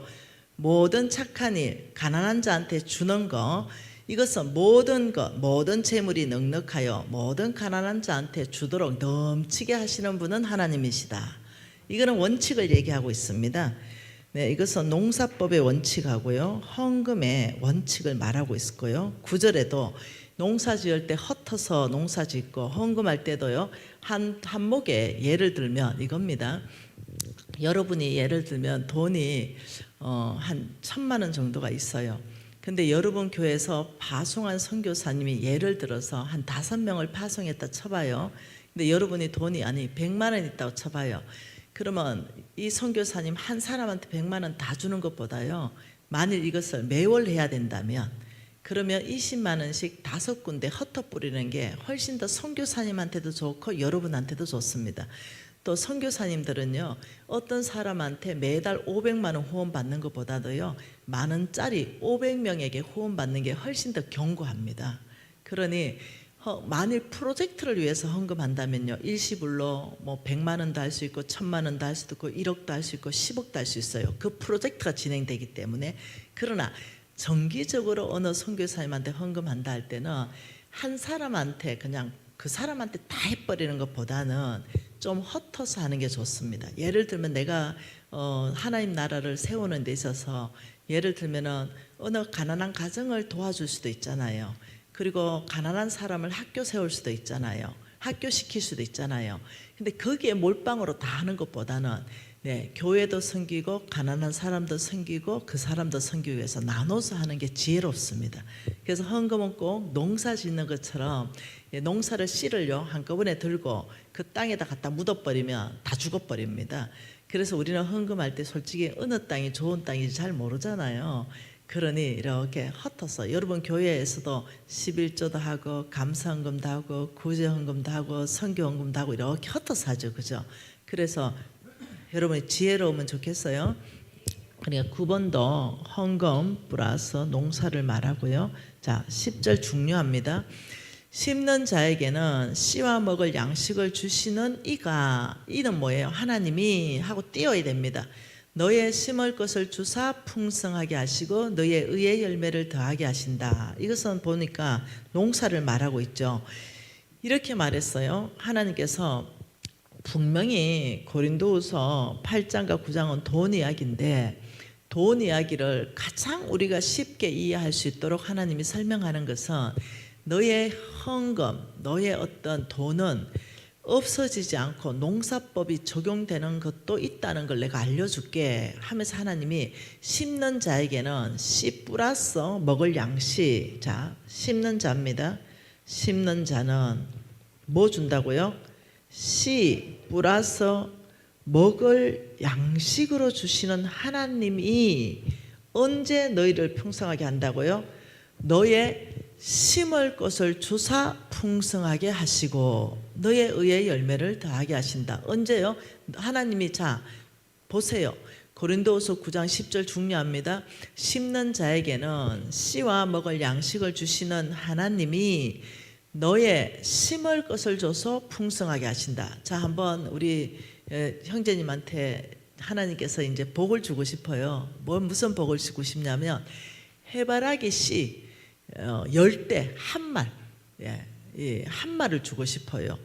모든 착한 일, 가난한 자한테 주는 거, 이것은 모든 것, 모든 재물이 넉넉하여 모든 가난한 자한테 주도록 넘치게 하시는 분은 하나님이시다. 이거는 원칙을 얘기하고 있습니다. 네, 이것은 농사법의 원칙하고요, 헌금의 원칙을 말하고 있을 거예요. 9절에도 농사 지을 때 헛어서 농사 짓고 헌금할 때도요, 한 목에 예를 들면 이겁니다. 여러분이 예를 들면 돈이 한 1,000만 원 정도가 있어요. 근데 여러분 교회에서 파송한 선교사님이 예를 들어서 한 5명을 파송했다 쳐봐요. 근데 여러분이 돈이 100만 원 있다고 쳐봐요. 그러면 이 선교사님 한 사람한테 100만 원 다 주는 것보다요, 만일 이것을 매월 해야 된다면 그러면 20만 원씩 5군데 흩어 뿌리는 게 훨씬 더 선교사님한테도 좋고 여러분한테도 좋습니다. 또 선교사님들은요, 어떤 사람한테 매달 500만 원 후원 받는 것보다도요, 10,000원짜리 500명에게 후원 받는 게 훨씬 더 견고합니다. 그러니 만일 프로젝트를 위해서 헌금한다면요, 일시불로 뭐 100만 원도 할 수 있고 1,000만 원도 할 수도 있고 1억도 할 수 있고 10억도 할 수 있어요. 그 프로젝트가 진행되기 때문에. 그러나 정기적으로 어느 선교사님한테 헌금한다 할 때는 한 사람한테 그냥 그 사람한테 다 해버리는 것보다는 좀 헛어서 하는 게 좋습니다. 예를 들면 내가 하나님 나라를 세우는 데 있어서 예를 들면은 어느 가난한 가정을 도와줄 수도 있잖아요. 그리고 가난한 사람을 학교 세울 수도 있잖아요. 학교 시킬 수도 있잖아요. 근데 거기에 몰빵으로 다 하는 것보다는 교회도 섬기고 가난한 사람도 섬기고 그 사람도 섬기기 위해서 나눠서 하는 게 지혜롭습니다. 그래서 헌금은 꼭 농사 짓는 것처럼 농사를 씨를요 한꺼번에 들고 그 땅에다 갖다 묻어버리면 다 죽어버립니다. 그래서 우리는 헌금할 때 솔직히 어느 땅이 좋은 땅인지 잘 모르잖아요. 그러니 이렇게 흩어서 여러분 교회에서도 11조도 하고 감사헌금도 하고 구제헌금도 하고 선교헌금도 하고 이렇게 흩어서 하죠. 그죠? 그래서 여러분이 지혜로우면 좋겠어요. 그러니까 9번도 헌금 플러스 농사를 말하고요. 자, 10절 중요합니다. 심는 자에게는 씨와 먹을 양식을 주시는 이는 뭐예요? 하나님이 하고 띄워야 됩니다. 너의 심을 것을 주사 풍성하게 하시고 너의 의의 열매를 더하게 하신다. 이것은 보니까 농사를 말하고 있죠. 이렇게 말했어요. 하나님께서 분명히 고린도후서 8장과 9장은 돈 이야기인데 돈 이야기를 가장 우리가 쉽게 이해할 수 있도록 하나님이 설명하는 것은 너의 헌금, 너의 어떤 돈은 없어지지 않고 농사법이 적용되는 것도 있다는 걸 내가 알려줄게 하면서 하나님이 심는 자에게는 씨 플러스 먹을 양식. 자, 심는 자입니다. 심는 자는 뭐 준다고요? 씨 플러스 먹을 양식으로 주시는 하나님이 언제 너희를 풍성하게 한다고요? 너의 심을 것을 주사 풍성하게 하시고 너의 의의 열매를 더하게 하신다. 언제요? 하나님이 자 보세요. 고린도후서 9장 10절 중요합니다. 심는 자에게는 씨와 먹을 양식을 주시는 하나님이 너의 심을 것을 줘서 풍성하게 하신다. 자, 한번 우리 형제님한테 하나님께서 이제 복을 주고 싶어요. 무슨 복을 주고 싶냐면 해바라기 씨 10대 한 말, 한 말을 주고 싶어요.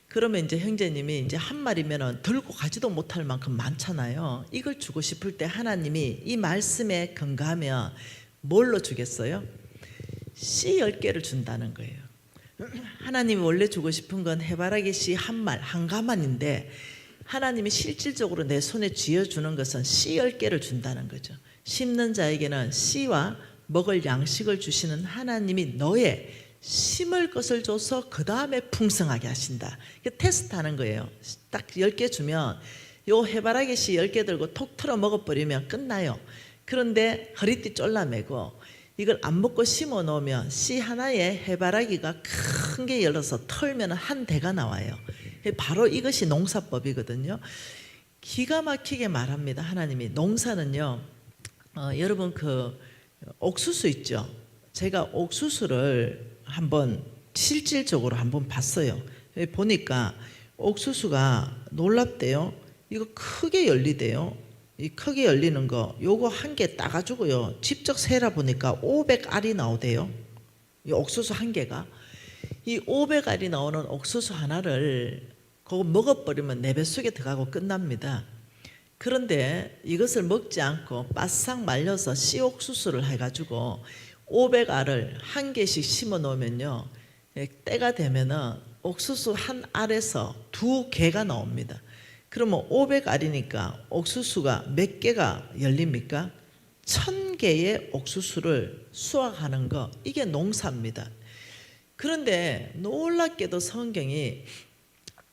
그러면 이제 형제님이 이제 한 말이면은 들고 가지도 못할 만큼 많잖아요. 이걸 주고 싶을 때 하나님이 이 말씀에 근거하면 뭘로 주겠어요? 씨 10개를 준다는 거예요. 하나님이 원래 주고 싶은 건 해바라기 씨 한 말, 한 가만인데 하나님이 실질적으로 내 손에 쥐어주는 것은 씨 10개를 준다는 거죠. 심는 자에게는 씨와 먹을 양식을 주시는 하나님이 너의 심을 것을 줘서 그 다음에 풍성하게 하신다. 테스트하는 거예요. 딱 10개 주면 요 해바라기 씨 10개 들고 톡 털어 먹어버리면 끝나요. 그런데 허리띠 쫄라매고 이걸 안 먹고 심어 놓으면 씨 하나에 해바라기가 큰 게 열려서 털면 한 대가 나와요. 바로 이것이 농사법이거든요. 기가 막히게 말합니다. 하나님이 농사는요. 여러분 그 옥수수 있죠. 제가 옥수수를 한번 실질적으로 한번 봤어요. 보니까 옥수수가 놀랍대요. 이거 크게 열리대요. 이 크게 열리는 거 요거 한 개 따가지고요. 직접 세라 보니까 500알이 나오대요. 이 옥수수 한 개가. 이 500알이 나오는 옥수수 하나를 그거 먹어버리면 내 뱃속에 들어가고 끝납니다. 그런데 이것을 먹지 않고 바싹 말려서 씨옥수수를 해가지고 500알을 한 개씩 심어 놓으면요, 때가 되면은 옥수수 한 알에서 2개가 나옵니다. 그러면 500알이니까 옥수수가 몇 개가 열립니까? 1000개의 옥수수를 수확하는 거, 이게 농사입니다. 그런데 놀랍게도 성경이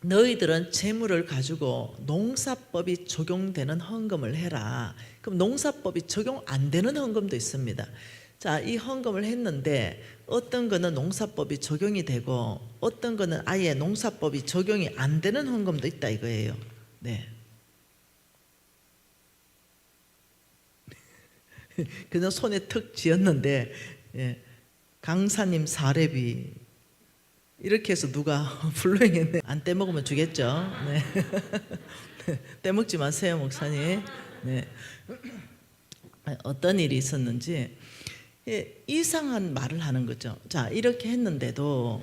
너희들은 재물을 가지고 농사법이 적용되는 헌금을 해라. 그럼 농사법이 적용 안 되는 헌금도 있습니다. 자, 이 헌금을 했는데 어떤 거는 농사법이 적용이 되고 어떤 거는 아예 농사법이 적용이 안 되는 헌금도 있다 이거예요. 네. 그냥 손에 턱 쥐었는데, 강사님 사례비 이렇게 해서 누가 불러야겠네. 안 떼먹으면 주겠죠. 네. 떼먹지 마세요, 목사님. 네. 어떤 일이 있었는지 이상한 말을 하는 거죠. 자, 이렇게 했는데도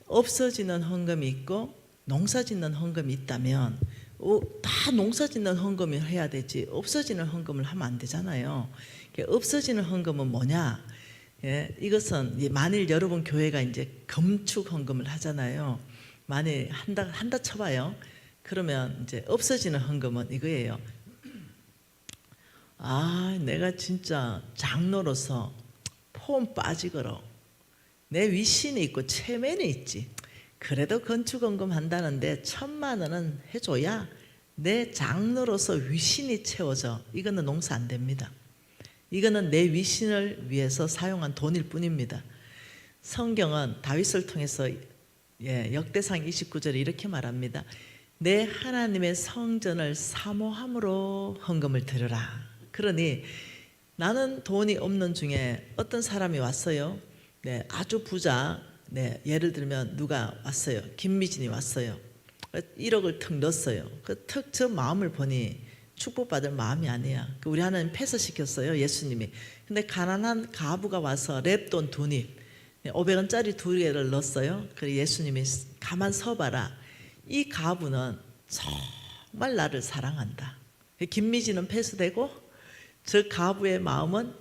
없어지는 헌금이 있고 농사짓는 헌금이 있다면 다 농사짓는 헌금을 해야 되지 없어지는 헌금을 하면 안 되잖아요. 없어지는 헌금은 뭐냐? 이것은 만일 여러분 교회가 이제 금축 헌금을 하잖아요. 만일 한다 쳐봐요. 그러면 이제 없어지는 헌금은 이거예요. 아, 내가 진짜 장로로서 폼 빠지거라. 내 위신이 있고 체면이 있지. 그래도 건축 헌금 한다는데 1000만 원은 해줘야 내 장로로서 위신이 채워져. 이거는 농사 안 됩니다. 이거는 내 위신을 위해서 사용한 돈일 뿐입니다. 성경은 다윗을 통해서 역대상 29절에 이렇게 말합니다. 내 하나님의 성전을 사모함으로 헌금을 드려라. 그러니 나는 돈이 없는 중에 어떤 사람이 왔어요. 아주 부자, 예를 들면 누가 왔어요. 김미진이 왔어요. 1억을 턱 넣었어요. 턱 저 마음을 보니 축복받을 마음이 아니야. 우리 하나님 폐쇄시켰어요. 예수님이. 근데 가난한 가부가 와서 랩돈 2입 500원짜리 2개를 넣었어요. 그래서 예수님이 가만 서봐라. 이 가부는 정말 나를 사랑한다. 김미진은 폐쇄되고 저 가부의 마음은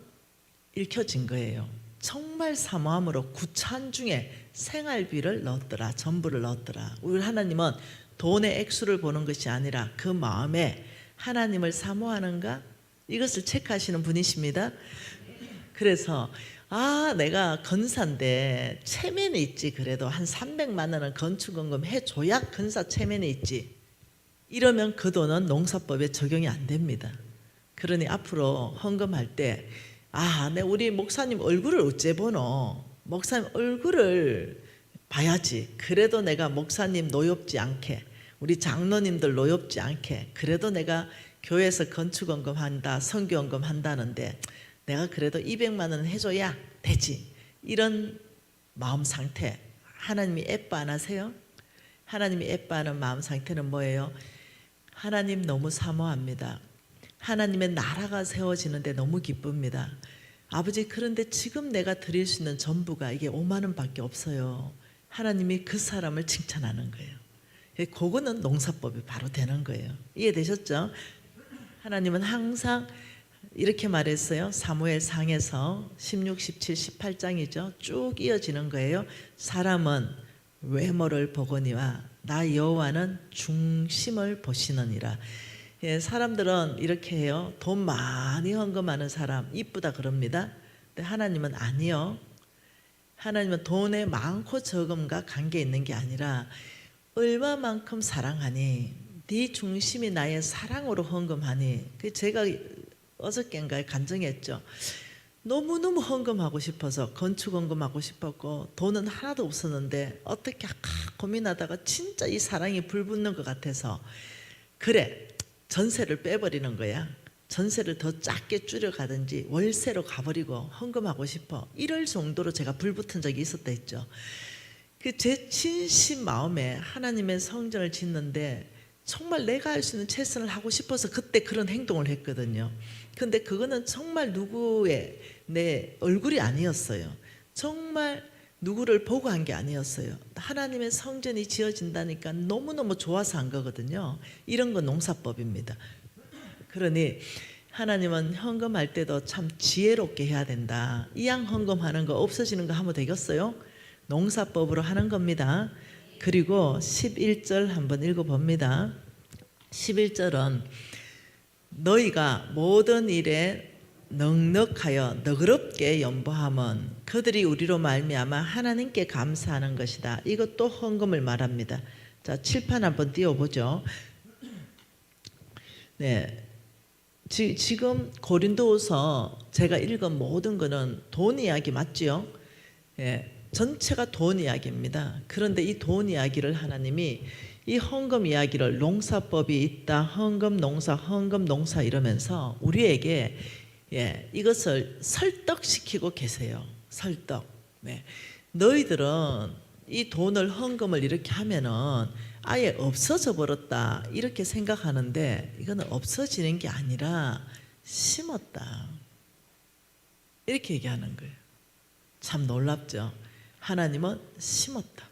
읽혀진 거예요. 정말 사모함으로 구찬 중에 생활비를 넣었더라. 전부를 넣었더라. 우리 하나님은 돈의 액수를 보는 것이 아니라 그 마음에 하나님을 사모하는가? 이것을 체크하시는 분이십니다. 그래서 내가 건사인데 체면이 있지. 그래도 한 300만 원은 건축원금 해줘야 건사 체면이 있지. 이러면 그 돈은 농사법에 적용이 안 됩니다. 그러니 앞으로 헌금할 때 우리 목사님 얼굴을 어째 보노? 목사님 얼굴을 봐야지. 그래도 내가 목사님 노엽지 않게, 우리 장로님들 노엽지 않게, 그래도 내가 교회에서 건축원금 한다, 선교원금 한다는데 내가 그래도 200만 원 해줘야 되지. 이런 마음 상태, 하나님이 예뻐 안 하세요? 하나님이 예뻐하는 마음 상태는 뭐예요? 하나님 너무 사모합니다. 하나님의 나라가 세워지는데 너무 기쁩니다. 아버지, 그런데 지금 내가 드릴 수 있는 전부가 이게 5만 원밖에 없어요. 하나님이 그 사람을 칭찬하는 거예요. 그거는 농사법이 바로 되는 거예요. 이해되셨죠? 하나님은 항상 이렇게 말했어요. 사무엘상에서 16, 17, 18장이죠. 쭉 이어지는 거예요. 사람은 외모를 보거니와 나 여호와는 중심을 보시느니라. 사람들은 이렇게 해요. 돈 많이 헌금하는 사람 이쁘다 그럽니다. 근데 하나님은 아니요. 하나님은 돈에 많고 적음과 관계 있는 게 아니라 얼마만큼 사랑하니, 네 중심이 나의 사랑으로 헌금하니. 제가 어저께인가에 간증했죠. 너무너무 헌금하고 싶어서 건축 헌금하고 싶었고 돈은 하나도 없었는데 어떻게 고민하다가 진짜 이 사랑이 불붙는 것 같아서, 그래, 전세를 빼버리는 거야. 전세를 더 작게 줄여가든지 월세로 가버리고 헌금하고 싶어. 이럴 정도로 제가 불붙은 적이 있었다 했죠. 제 진심 마음에 하나님의 성전을 짓는데 정말 내가 할 수 있는 최선을 하고 싶어서 그때 그런 행동을 했거든요. 근데 그거는 정말 누구의 내 얼굴이 아니었어요. 정말 누구를 보고 한 게 아니었어요. 하나님의 성전이 지어진다니까 너무너무 좋아서 한 거거든요. 이런 건 농사법입니다. 그러니 하나님은 헌금할 때도 참 지혜롭게 해야 된다. 이양 헌금하는 거 없어지는 거 하면 되겠어요? 농사법으로 하는 겁니다. 그리고 11절 한번 읽어봅니다. 11절은 너희가 모든 일에 넉넉하여 너그럽게 연보함은 그들이 우리로 말미암아 하나님께 감사하는 것이다. 이것도 헌금을 말합니다. 자, 칠판 한번 띄워보죠. 지금 고린도후서 제가 읽은 모든 거는 돈 이야기 맞지요? 전체가 돈 이야기입니다. 그런데 이 돈 이야기를 하나님이 이 헌금 이야기를 농사법이 있다, 헌금 농사 이러면서 우리에게 이것을 설득시키고 계세요. 설득. 너희들은 이 돈을 헌금을 이렇게 하면은 아예 없어져 버렸다 이렇게 생각하는데 이거는 없어지는 게 아니라 심었다 이렇게 얘기하는 거예요. 참 놀랍죠. 하나님은 심었다.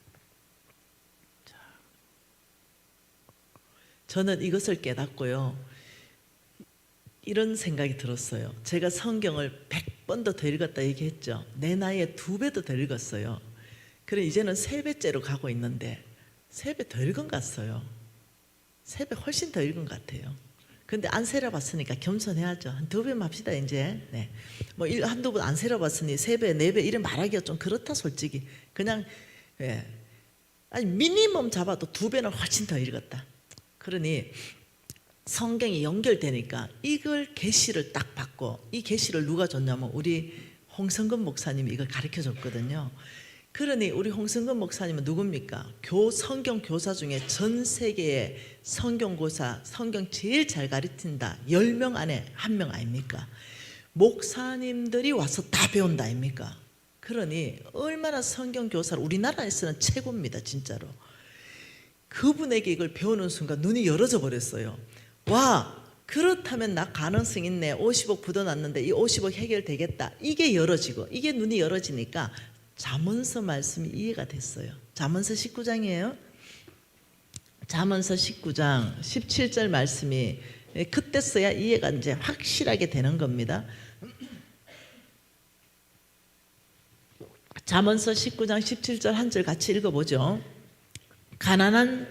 저는 이것을 깨닫고요, 이런 생각이 들었어요. 제가 성경을 100번도 더 읽었다 얘기했죠. 내 나이에 2배도 더 읽었어요. 그래 이제는 3배째로 가고 있는데 3배 더 읽은 것 같아요. 3배 훨씬 더 읽은 것 같아요. 근데 안 세려봤으니까 겸손해야죠. 한 2배만 합시다 이제. 뭐 한두 번 안 세려봤으니 3배, 4배 이래 말하기가 좀 그렇다 솔직히. 그냥 아니 미니멈 잡아도 2배는 훨씬 더 읽었다. 그러니 성경이 연결되니까 이걸 계시를 딱 받고, 이 계시를 누가 줬냐면 우리 홍성근 목사님이 이걸 가르쳐 줬거든요. 그러니 우리 홍성근 목사님은 누굽니까? 성경 교사 중에 전 세계의 성경고사, 성경 제일 잘 가르친다 10명 안에 1명 아닙니까? 목사님들이 와서 다 배운다 아닙니까? 그러니 얼마나 성경 교사를, 우리나라에서는 최고입니다 진짜로. 그분에게 이걸 배우는 순간 눈이 열어져 버렸어요. 와, 그렇다면 나 가능성 있네. 50억 부도났는데 이 50억 해결되겠다. 이게 열어지고, 이게 눈이 열어지니까 잠언서 말씀이 이해가 됐어요. 잠언서 19장이에요. 잠언서 19장 17절 말씀이 그때서야 이해가 이제 확실하게 되는 겁니다. 잠언서 19장 17절 한 절 같이 읽어보죠. 가난한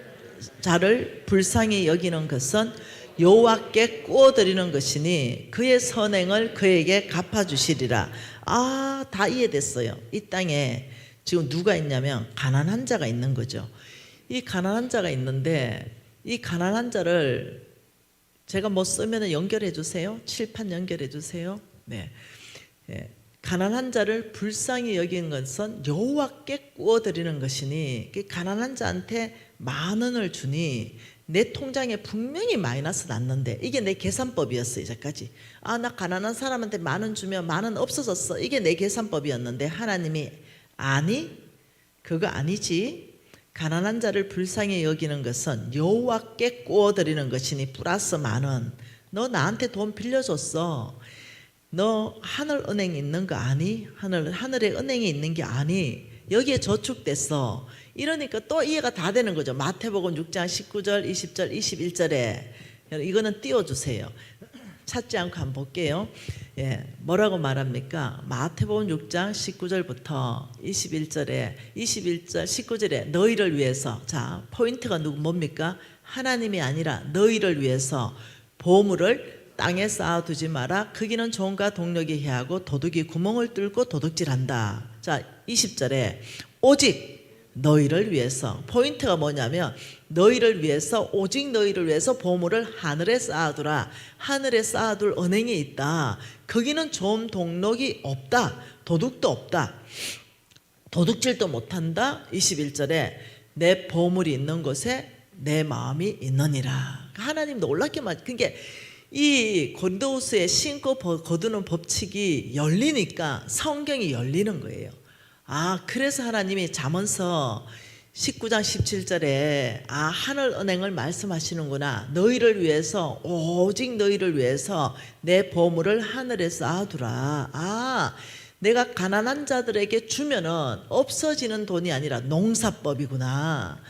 자를 불쌍히 여기는 것은 여호와께 꾸어드리는 것이니 그의 선행을 그에게 갚아주시리라. 아, 다 이해됐어요. 이 땅에 지금 누가 있냐면 가난한 자가 있는 거죠. 이 가난한 자가 있는데 이 가난한 자를 제가 뭐 쓰면 연결해 주세요. 칠판 연결해 주세요. 네. 가난한 자를 불쌍히 여기는 것은 여호와께 꾸어드리는 것이니, 가난한 자한테 10,000원을 주니 내 통장에 분명히 마이너스 났는데, 이게 내 계산법이었어 이제까지. 아, 나 가난한 사람한테 10,000원 주면 10,000원 없어졌어. 이게 내 계산법이었는데 하나님이 아니, 그거 아니지. 가난한 자를 불쌍히 여기는 것은 여호와께 꾸어드리는 것이니 플러스 10,000원. 너 나한테 돈 빌려줬어. 너 하늘은행에 있는 거 아니? 하늘에 은행에 있는 게 아니? 여기에 저축됐어. 이러니까 또 이해가 다 되는 거죠. 마태복음 6장 19절, 20절, 21절에 이거는 띄워주세요. 찾지 않고 한번 볼게요. 뭐라고 말합니까? 마태복음 6장 19절부터 21절, 19절에 너희를 위해서, 자, 포인트가 뭡니까? 하나님이 아니라 너희를 위해서 보물을 땅에 쌓아두지 마라. 크기는 종과 동력이 해하고 도둑이 구멍을 뚫고 도둑질한다. 자, 20절에 오직 너희를 위해서, 포인트가 뭐냐면 너희를 위해서, 오직 너희를 위해서 보물을 하늘에 쌓아두라. 하늘에 쌓아둘 은행이 있다. 거기는 좀 동력이 없다. 도둑도 없다. 도둑질도 못한다. 21절에 내 보물이 있는 곳에 내 마음이 있느니라. 하나님 놀랍게 그러니까 이 고린도후서에 신고 거두는 법칙이 열리니까 성경이 열리는 거예요. 아, 그래서 하나님이 잠언서 19장 17절에 하늘 은행을 말씀하시는구나. 너희를 위해서, 오직 너희를 위해서 내 보물을 하늘에 쌓아두라. 내가 가난한 자들에게 주면은 없어지는 돈이 아니라 농사법이구나.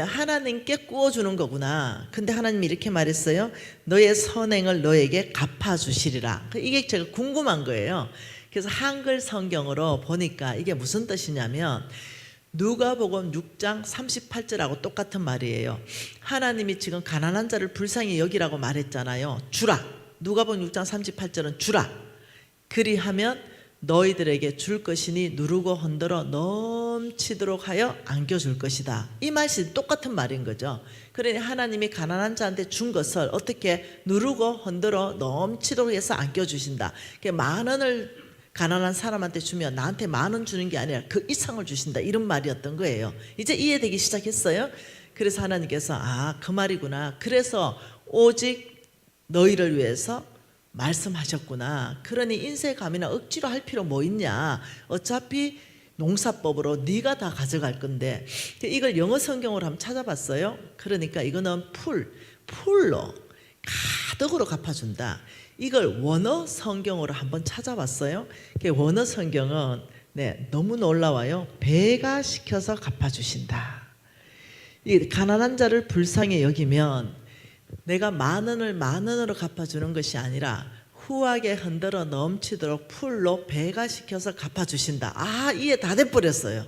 하나님께 꾸어주는 거구나. 근데 하나님이 이렇게 말했어요. 너의 선행을 너에게 갚아주시리라. 이게 제가 궁금한 거예요. 그래서 한글 성경으로 보니까 이게 무슨 뜻이냐면 누가복음 6장 38절하고 똑같은 말이에요. 하나님이 지금 가난한 자를 불쌍히 여기라고 말했잖아요. 주라. 누가복음 6장 38절은 주라. 그리하면 너희들에게 줄 것이니 누르고 흔들어 넘치도록 하여 안겨줄 것이다. 이 말이 똑같은 말인 거죠. 그러니 하나님이 가난한 자한테 준 것을 어떻게 누르고 흔들어 넘치도록 해서 안겨주신다. 10,000원을 가난한 사람한테 주면 나한테 10,000원 주는 게 아니라 그 이상을 주신다. 이런 말이었던 거예요. 이제 이해되기 시작했어요. 그래서 하나님께서 그 말이구나. 그래서 오직 너희를 위해서 말씀하셨구나. 그러니 인쇄감이나 억지로 할 필요 뭐 있냐. 어차피 농사법으로 네가 다 가져갈 건데. 이걸 영어 성경으로 한번 찾아봤어요. 그러니까 이거는 풀로 가득으로 갚아준다. 이걸 원어 성경으로 한번 찾아봤어요. 원어 성경은 너무 놀라워요. 배가 시켜서 갚아주신다. 이 가난한 자를 불쌍히 여기면 내가 10,000원을 10,000원으로 갚아주는 것이 아니라 후하게 흔들어 넘치도록 풀로 배가 시켜서 갚아주신다. 이해 다 돼버렸어요.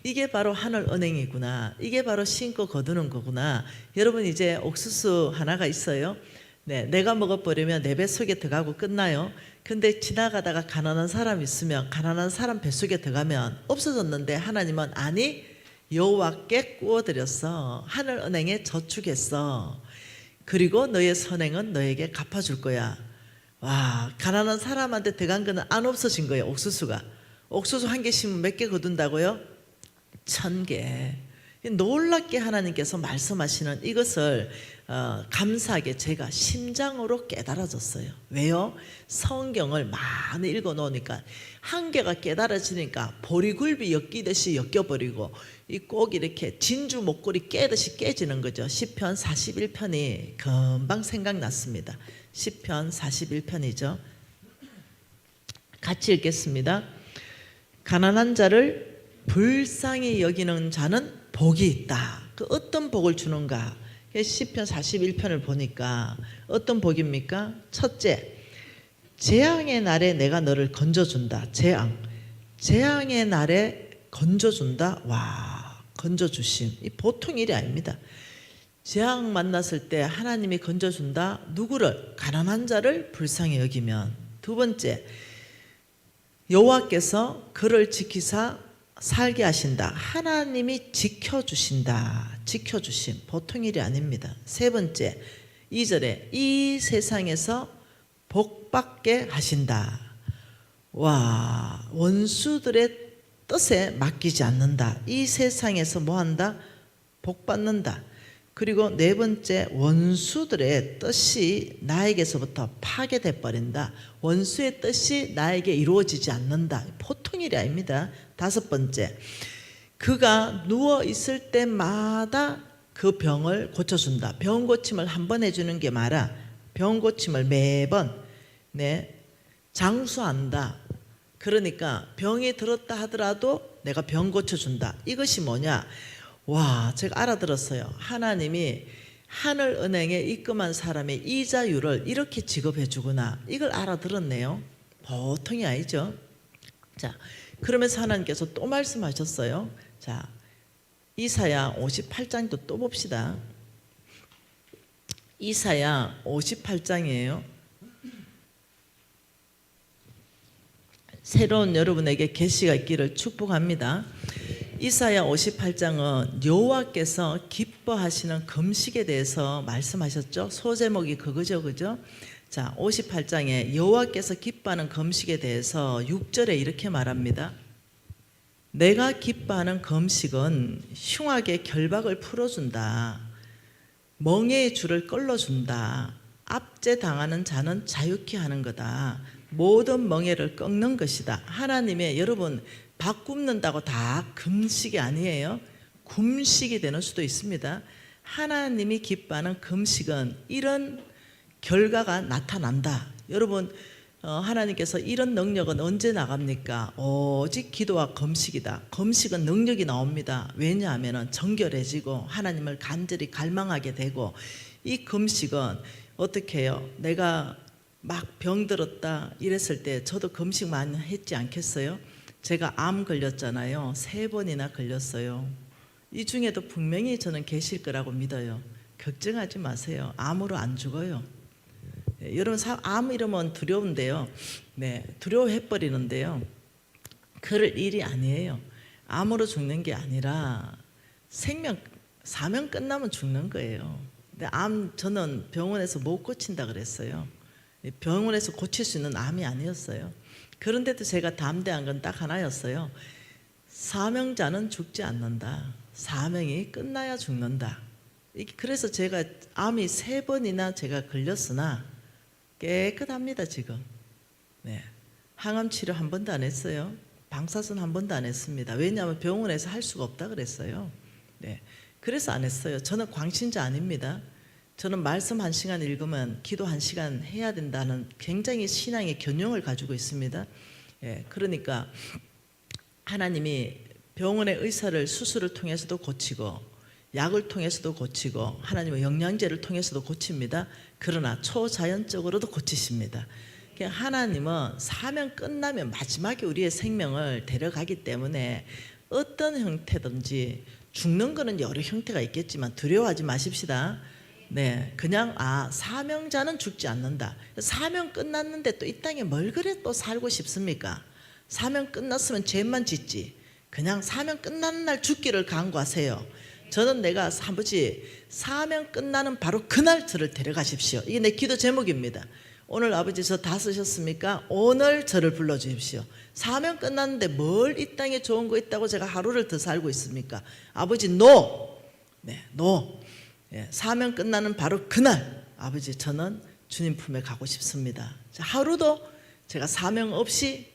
이게 바로 하늘은행이구나. 이게 바로 신고 거두는 거구나. 여러분 이제 옥수수 하나가 있어요. 내가 먹어버리면 내 뱃속에 들어가고 끝나요. 근데 지나가다가 가난한 사람 있으면 가난한 사람 뱃속에 들어가면 없어졌는데 하나님은 아니, 여호와께 구워드렸어. 하늘 은행에 저축했어. 그리고 너의 선행은 너에게 갚아줄 거야. 와, 가난한 사람한테 들어간 거는 안 없어진 거예요. 옥수수가. 옥수수 한 개 심으면 몇 개 거둔다고요? 1000개. 놀랍게 하나님께서 말씀하시는 이것을 감사하게 제가 심장으로 깨달아졌어요. 왜요? 성경을 많이 읽어 놓으니까 한계가 깨달아지니까 보리굴비 엮이듯이 엮여버리고 이 꼭 이렇게 진주 목걸이 깨듯이 깨지는 거죠. 시편 41편이 금방 생각났습니다. 시편 41편이죠. 같이 읽겠습니다. 가난한 자를 불쌍히 여기는 자는 복이 있다. 그 어떤 복을 주는가? 시편 41편을 보니까 어떤 복입니까? 첫째, 재앙의 날에 내가 너를 건져준다. 재앙의 날에 건져준다. 와, 건져주심. 이 보통 일이 아닙니다. 재앙 만났을 때 하나님이 건져준다. 누구를? 가난한 자를 불쌍히 여기면. 두 번째, 여호와께서 그를 지키사 살게 하신다. 하나님이 지켜주신다. 지켜주심. 보통 일이 아닙니다. 세 번째, 2절에 이 세상에서 복받게 하신다. 와, 원수들의 뜻에 맡기지 않는다. 이 세상에서 뭐한다? 복받는다. 그리고 네 번째, 원수들의 뜻이 나에게서부터 파괴돼 버린다. 원수의 뜻이 나에게 이루어지지 않는다. 보통 일이 아닙니다. 다섯 번째, 그가 누워 있을 때마다 그 병을 고쳐준다. 병 고침을 한 번 해주는 게 말아. 병 고침을 매번 장수한다. 그러니까 병이 들었다 하더라도 내가 병 고쳐준다. 이것이 뭐냐? 와, 제가 알아들었어요. 하나님이 하늘은행에 입금한 사람의 이자율을 이렇게 지급해 주구나. 이걸 알아들었네요. 보통이 아니죠. 자, 그러면서 하나님께서 또 말씀하셨어요. 자, 이사야 58장도 또 봅시다. 이사야 58장이에요. 새로운 여러분에게 계시가 있기를 축복합니다. 이사야 58장은 여호와께서 기뻐하시는 금식에 대해서 말씀하셨죠. 소제목이 그거죠, 그죠? 자, 58장에 여호와께서 기뻐하는 금식에 대해서 6절에 이렇게 말합니다. 내가 기뻐하는 금식은 흉악의 결박을 풀어준다. 멍에의 줄을 끌어준다. 압제당하는 자는 자유케 하는 거다. 모든 멍에를 꺾는 것이다. 하나님의, 여러분, 밥 굽는다고 다 금식이 아니에요. 굶식이 되는 수도 있습니다. 하나님이 기뻐하는 금식은 이런 결과가 나타난다. 여러분, 하나님께서 이런 능력은 언제 나갑니까? 오직 기도와 금식이다. 금식은 능력이 나옵니다. 왜냐하면 정결해지고 하나님을 간절히 갈망하게 되고, 이 금식은 어떻게 해요? 내가 막 병들었다 이랬을 때 저도 금식 많이 했지 않겠어요? 제가 암 걸렸잖아요. 3번이나 걸렸어요. 이 중에도 분명히 저는 계실 거라고 믿어요. 걱정하지 마세요. 암으로 안 죽어요. 여러분, 암 이러면 두려운데요. 두려워해버리는데요. 그럴 일이 아니에요. 암으로 죽는 게 아니라 사명 끝나면 죽는 거예요. 근데 저는 병원에서 못 고친다 그랬어요. 병원에서 고칠 수 있는 암이 아니었어요. 그런데도 제가 담대한 건 딱 하나였어요. 사명자는 죽지 않는다. 사명이 끝나야 죽는다. 그래서 제가 암이 3번이나 제가 걸렸으나 깨끗합니다 지금. 항암 치료 한 번도 안 했어요. 방사선 한 번도 안 했습니다. 왜냐하면 병원에서 할 수가 없다 그랬어요. 그래서 안 했어요. 저는 광신자 아닙니다. 저는 말씀 1시간 읽으면 기도 1시간 해야 된다는 굉장히 신앙의 견용을 가지고 있습니다. 그러니까 하나님이 병원의 의사를 수술을 통해서도 고치고 약을 통해서도 고치고 하나님의 영양제를 통해서도 고칩니다. 그러나 초자연적으로도 고치십니다. 하나님은 사명 끝나면 마지막에 우리의 생명을 데려가기 때문에 어떤 형태든지, 죽는 거는 여러 형태가 있겠지만 두려워하지 마십시다. 그냥 사명자는 죽지 않는다. 사명 끝났는데 또 이 땅에 뭘 그래 또 살고 싶습니까? 사명 끝났으면 죄만 짓지. 그냥 사명 끝나는 날 죽기를 간구하세요. 저는 내가 아버지 사명 끝나는 바로 그날 저를 데려가십시오. 이게 내 기도 제목입니다. 오늘 아버지 저 다 쓰셨습니까? 오늘 저를 불러주십시오. 사명 끝났는데 뭘 이 땅에 좋은 거 있다고 제가 하루를 더 살고 있습니까? 아버지 노! 네, 노! 예, 사명 끝나는 바로 그날 아버지 저는 주님 품에 가고 싶습니다. 하루도 제가 사명 없이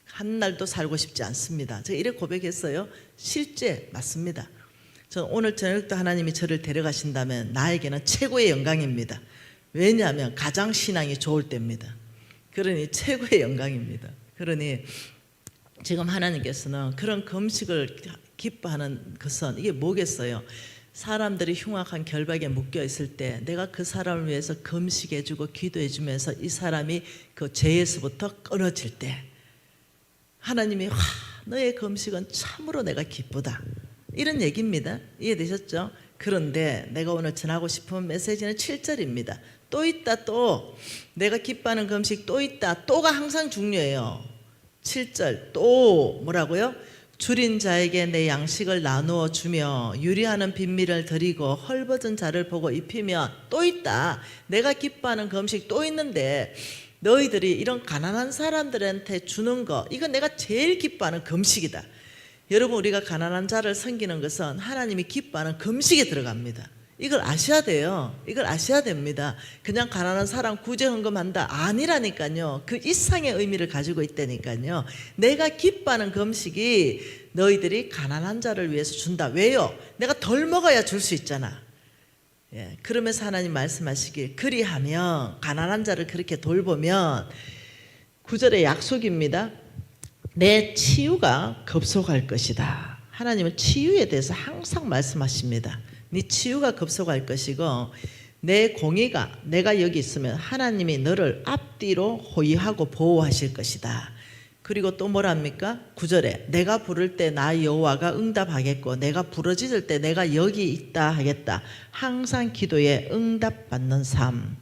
한 날도 살고 싶지 않습니다. 제가 이렇게 고백했어요. 실제 맞습니다. 저는 오늘 저녁도 하나님이 저를 데려가신다면 나에게는 최고의 영광입니다. 왜냐하면 가장 신앙이 좋을 때입니다. 그러니 최고의 영광입니다. 그러니 지금 하나님께서는 그런 금식을 기뻐하는 것은 이게 뭐겠어요? 사람들이 흉악한 결박에 묶여 있을 때 내가 그 사람을 위해서 금식해주고 기도해주면서 이 사람이 그 죄에서부터 끊어질 때 하나님이 너의 금식은 참으로 내가 기쁘다 이런 얘기입니다. 이해되셨죠? 그런데 내가 오늘 전하고 싶은 메시지는 7절입니다. 또 있다 또 내가 기뻐하는 금식 또 있다 또가 항상 중요해요. 7절 또 뭐라고요? 줄인 자에게 내 양식을 나누어 주며 유리하는 빈미를 드리고 헐벗은 자를 보고 입히며 또 있다. 내가 기뻐하는 금식 또 있는데 너희들이 이런 가난한 사람들한테 주는 거 이건 내가 제일 기뻐하는 금식이다. 여러분 우리가 가난한 자를 섬기는 것은 하나님이 기뻐하는 금식에 들어갑니다. 이걸 아셔야 돼요. 이걸 아셔야 됩니다. 그냥 가난한 사람 구제 헌금한다 아니라니까요. 그 이상의 의미를 가지고 있다니까요. 내가 기뻐하는 금식이 너희들이 가난한 자를 위해서 준다. 왜요? 내가 덜 먹어야 줄 수 있잖아. 예, 그러면서 하나님 말씀하시길 그리하면 가난한 자를 그렇게 돌보면 9절의 약속입니다. 내 치유가 급속할 것이다. 하나님은 치유에 대해서 항상 말씀하십니다. 네 치유가 급속할 것이고 내 공의가 내가 여기 있으면 하나님이 너를 앞뒤로 호위하고 보호하실 것이다. 그리고 또 뭐랍니까? 9절에 내가 부를 때 나 여호와가 응답하겠고 내가 부르짖을 때 내가 여기 있다 하겠다. 항상 기도에 응답받는 삶.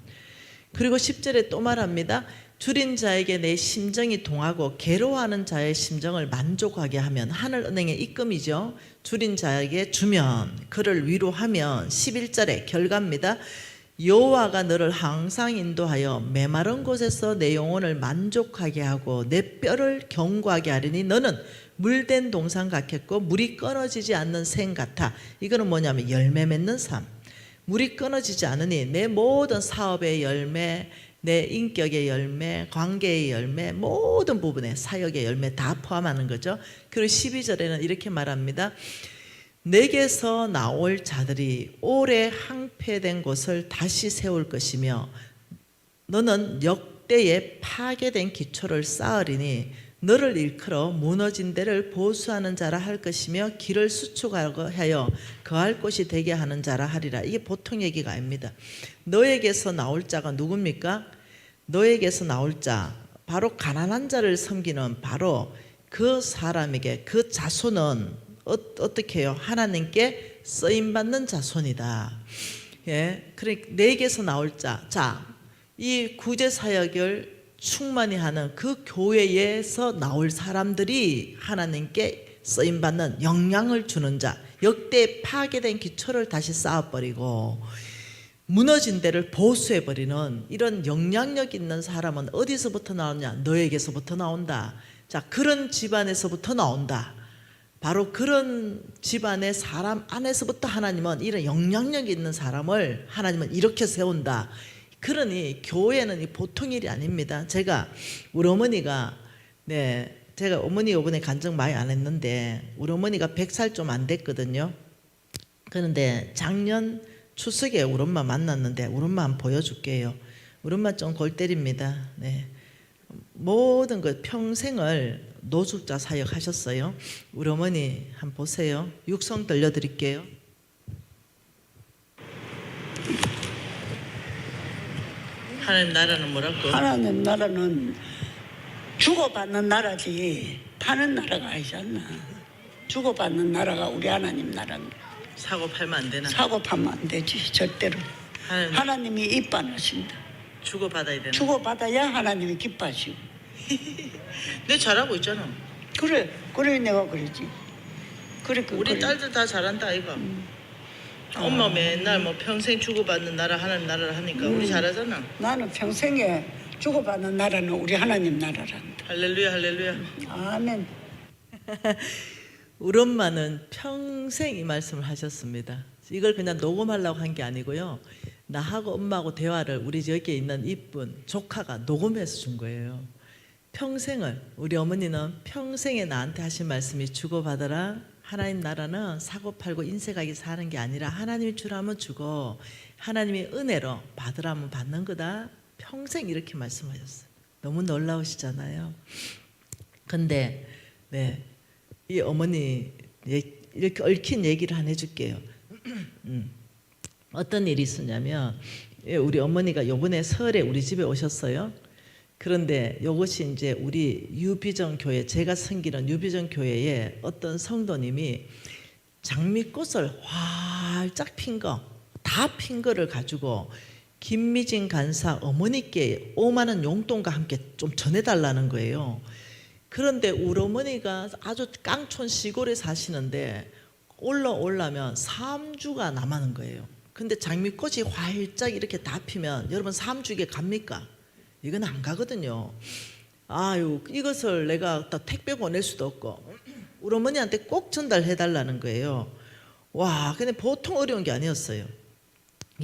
그리고 10절에 또 말합니다. 줄인 자에게 내 심정이 동하고 괴로워하는 자의 심정을 만족하게 하면 하늘은행의 입금이죠. 줄인 자에게 주면 그를 위로하면 11절의 결과입니다. 여호와가 너를 항상 인도하여 메마른 곳에서 내 영혼을 만족하게 하고 내 뼈를 견고하게 하리니 너는 물된 동산 같겠고 물이 끊어지지 않는 생 같아. 이거는 뭐냐면 열매 맺는 삶. 물이 끊어지지 않으니 내 모든 사업의 열매 내 인격의 열매, 관계의 열매, 모든 부분에 사역의 열매 다 포함하는 거죠. 그리고 12절에는 이렇게 말합니다. 내게서 나올 자들이 오래 항폐된 곳을 다시 세울 것이며 너는 역대에 파괴된 기초를 쌓으리니 너를 일컬어 무너진 데를 보수하는 자라 할 것이며 길을 수축하고 하여 거할 곳이 되게 하는 자라 하리라. 이게 보통 얘기가 아닙니다. 너에게서 나올 자가 누굽니까? 너에게서 나올 자, 바로 가난한 자를 섬기는 바로 그 사람에게 그 자손은 어떻게 해요? 하나님께 쓰임받는 자손이다. 예, 그러니까 내게서 나올 자, 이 구제 사역을 충만히 하는 그 교회에서 나올 사람들이 하나님께 쓰임받는 영향을 주는 자, 역대 파괴된 기초를 다시 쌓아버리고 무너진 데를 보수해버리는 이런 영향력 있는 사람은 어디서부터 나오냐? 너에게서부터 나온다. 자, 그런 집안에서부터 나온다. 바로 그런 집안의 사람 안에서부터 하나님은 이런 영향력 있는 사람을 하나님은 이렇게 세운다. 그러니 교회는 보통 일이 아닙니다. 제가 우리 어머니가 제가 어머니 이번에 간증 많이 안 했는데 우리 어머니가 100살 좀 안 됐거든요. 그런데 작년 추석에 우리 엄마 만났는데 우리 엄마 한번 보여줄게요. 우리 엄마 좀 골 때립니다. 네. 모든 것 평생을 노숙자 사역하셨어요. 우리 어머니 한번 보세요. 육성 들려드릴게요. 하나님 나라는 뭐라고? 하나님 나라는 주고받는 나라지 파는 나라가 아니잖아. 주고받는 나라가 우리 하나님 나라는. 사고 팔면 안 되나? 사고 파면 안 되지 절대로. 하나님이 입반하십니다. 주고받아야 되나? 주고받아야 하나님이 기뻐하시고. 내 잘하고 있잖아. 그래 내가 그러지. 그러니까 우리 딸들 다 잘한다 이거. 엄마 맨날 뭐 평생 주고받는 나라 하나님 나라를 하니까 우리 잘하잖아. 나는 평생에 주고받는 나라는 우리 하나님 나라란다. 할렐루야 할렐루야. 아멘. 우리 엄마는 평생 이 말씀을 하셨습니다. 이걸 그냥 녹음하려고 한 게 아니고요. 나하고 엄마하고 대화를 우리 여기에 있는 이쁜 조카가 녹음해서 준 거예요. 평생을 우리 어머니는 평생에 나한테 하신 말씀이 주고받아라. 하나님 나라는 사고팔고 인색하게 사는 게 아니라 하나님이 주라면 주고 하나님의 은혜로 받으라면 받는 거다. 평생 이렇게 말씀하셨어요. 너무 놀라우시잖아요. 근데 네, 이 어머니 이렇게 얽힌 얘기를 하나 해줄게요. 어떤 일이 있었냐면 우리 어머니가 요번에 설에 우리 집에 오셨어요. 그런데 이것이 이제 우리 유비전 교회, 제가 섬기는 유비전 교회에 어떤 성도님이 장미꽃을 활짝 핀 거, 다 핀 거를 가지고 김미진 간사 어머니께 5만 원 용돈과 함께 좀 전해달라는 거예요. 그런데 우리 어머니가 아주 깡촌 시골에 사시는데 올라오려면 3주가 남았는 거예요. 근데 장미꽃이 활짝 이렇게 다 피면 여러분 3주 이게 갑니까? 이건 안 가거든요. 아유, 이것을 내가 다 택배 보낼 수도 없고 우리 어머니한테 꼭 전달해 달라는 거예요. 와, 근데 보통 어려운 게 아니었어요.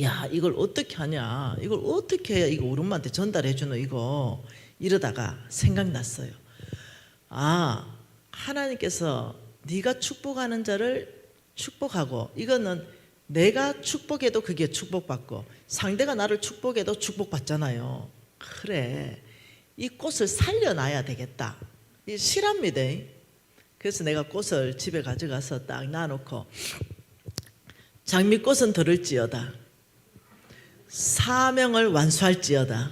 야, 이걸 어떻게 하냐, 이걸 어떻게 해야 이거 우리 엄마한테 전달해 주노 이거. 이러다가 생각났어요. 아, 하나님께서 네가 축복하는 자를 축복하고, 이거는 내가 축복해도 그게 축복받고 상대가 나를 축복해도 축복받잖아요. 그래, 이 꽃을 살려놔야 되겠다. 이 실합니다. 그래서 내가 꽃을 집에 가져가서 딱 놔놓고 장미꽃은 들을지어다, 사명을 완수할지어다,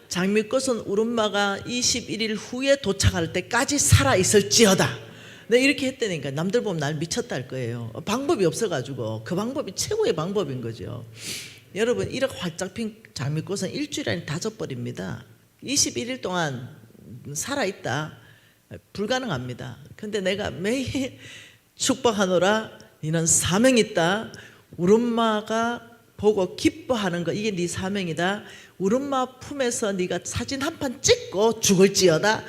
장미꽃은 우리 엄마가 21일 후에 도착할 때까지 살아있을지어다. 내가 이렇게 했다니까 남들 보면 날 미쳤다 할 거예요. 방법이 없어가지고 그 방법이 최고의 방법인 거죠. 여러분, 이렇게 활짝 핀 장미꽃은 일주일 안에 다 져버립니다. 21일 동안 살아있다 불가능합니다. 근데 내가 매일 축복하노라, 너는 사명이 있다, 우리 엄마가 보고 기뻐하는 거, 이게 네 사명이다, 우리 엄마 품에서 네가 사진 한 판 찍고 죽을지어다.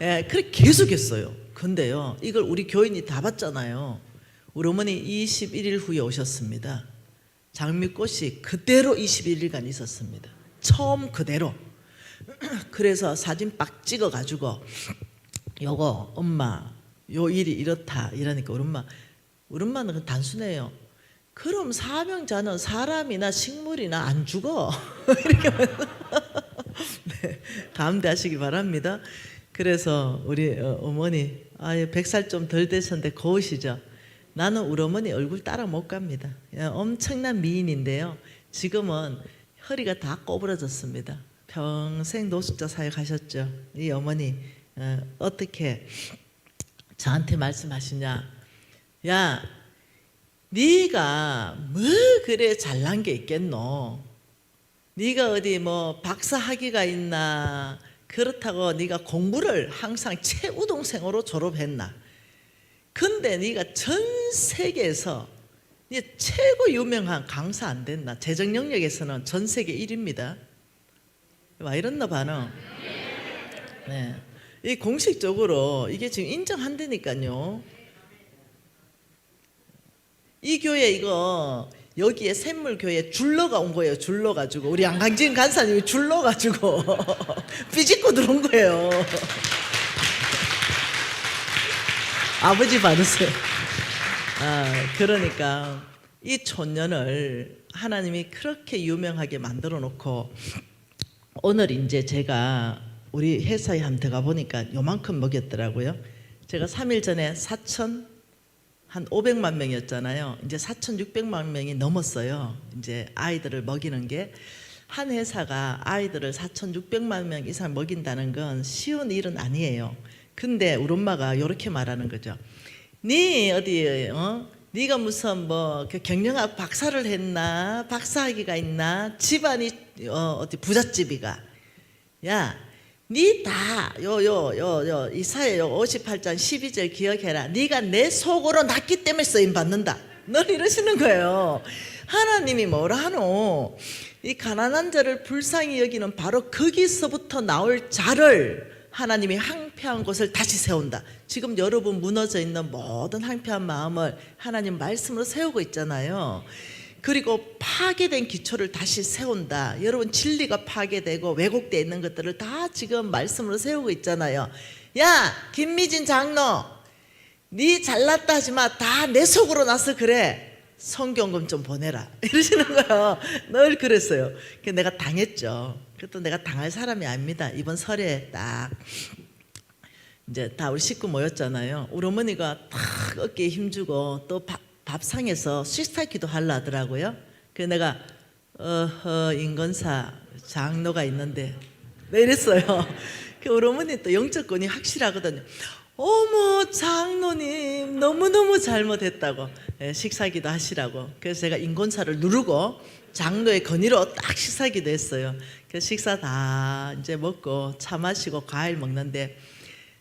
예, 그렇게 계속했어요. 근데요, 이걸 우리 교인이 다 봤잖아요. 우리 어머니 21일 후에 오셨습니다. 장미꽃이 그대로 21일간 있었습니다. 처음 그대로. 그래서 사진 빡 찍어가지고 요거 엄마 요 일이 이렇다 이러니까 우리 엄마는 단순해요. 그럼 사명자는 사람이나 식물이나 안 죽어. 이렇게 네, 감대하시기 바랍니다. 그래서 우리 어머니, 아예 100살 좀 덜 되셨는데 고우시죠? 나는 우리 어머니 얼굴 따라 못 갑니다. 엄청난 미인인데요, 지금은 허리가 다 꼬부러졌습니다. 평생 노숙자 사역하셨죠. 이 어머니 어떻게 저한테 말씀하시냐, 야, 네가 뭐 그래 잘난 게 있겠노? 네가 어디 뭐 박사 학위가 있나? 그렇다고 네가 공부를 항상 최우동생으로 졸업했나? 근데 네가 전 세계에서 최고 유명한 강사 안 됐나? 재정 영역에서는 전 세계 1위입니다. 와, 이랬나 반응? 네, 이 공식적으로 이게 지금 인정한다니까요. 이 교회 이거 여기에 샘물교회 줄러가 온 거예요. 줄러가지고 우리 양강진 간사님이 줄러가지고 삐짓고 들어온 거예요. 아버지 받으세요. 그러니까 이 촌년을 하나님이 그렇게 유명하게 만들어 놓고, 오늘 이제 제가 우리 회사에 한번 들어가 보니까 요만큼 먹였더라고요. 제가 3일 전에 한 500만 명이었잖아요. 이제 4,600만 명이 넘었어요. 이제 아이들을 먹이는 게. 한 회사가 아이들을 4,600만 명 이상 먹인다는 건 쉬운 일은 아니에요. 근데 우리 엄마가 이렇게 말하는 거죠. 네 어디 네가 무슨 뭐 경영학 박사를 했나? 박사학위가 있나? 집안이 어디 부잣집이가? 야, 니 다 요 이사야 58장 12절 기억해라. 네가 내 속으로 났기 때문에 쓰임 받는다. 늘 이러시는 거예요. 하나님이 뭐라 하노? 이 가난한 자를 불쌍히 여기는 바로 거기서부터 나올 자를 하나님이 황폐한 곳을 다시 세운다. 지금 여러분 무너져 있는 모든 황폐한 마음을 하나님 말씀으로 세우고 있잖아요. 그리고 파괴된 기초를 다시 세운다. 여러분 진리가 파괴되고 왜곡되어 있는 것들을 다 지금 말씀으로 세우고 있잖아요. 야 김미진 장로, 네 잘났다 하지마. 다 내 속으로 나서 그래. 성경금 좀 보내라 이러시는 거예요. 늘 그랬어요. 내가 당했죠. 그것도 내가 당할 사람이 아닙니다. 이번 설에 딱 이제 다 우리 식구 모였잖아요. 우리 어머니가 탁 어깨에 힘주고 또 밥상에서 시스타 기도 하려 하더라고요. 그래서 내가 인건사 장로가 있는데 네 이랬어요. 우리 어머니 또 영적권이 확실하거든요. 어머 장로님 너무너무 잘못했다고 식사기도 하시라고. 그래서 제가 인건사를 누르고 장로의 건의로 딱 식사기도 했어요. 그래서 식사 다 이제 먹고 차 마시고 과일 먹는데,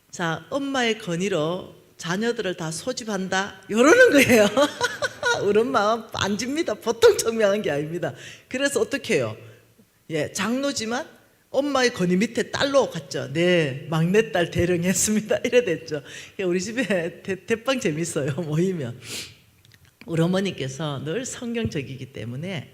자 엄마의 건의로 자녀들을 다 소집한다 이러는 거예요. 우리 엄마 안 집니다. 보통 청명한 게 아닙니다. 그래서 어떻게 해요? 예, 장로지만 엄마의 건의 밑에 딸로 갔죠. 네, 막내딸 대령했습니다. 이래 됐죠. 우리 집에 대빵 재밌어요. 모이면 우리 어머니께서 늘 성경적이기 때문에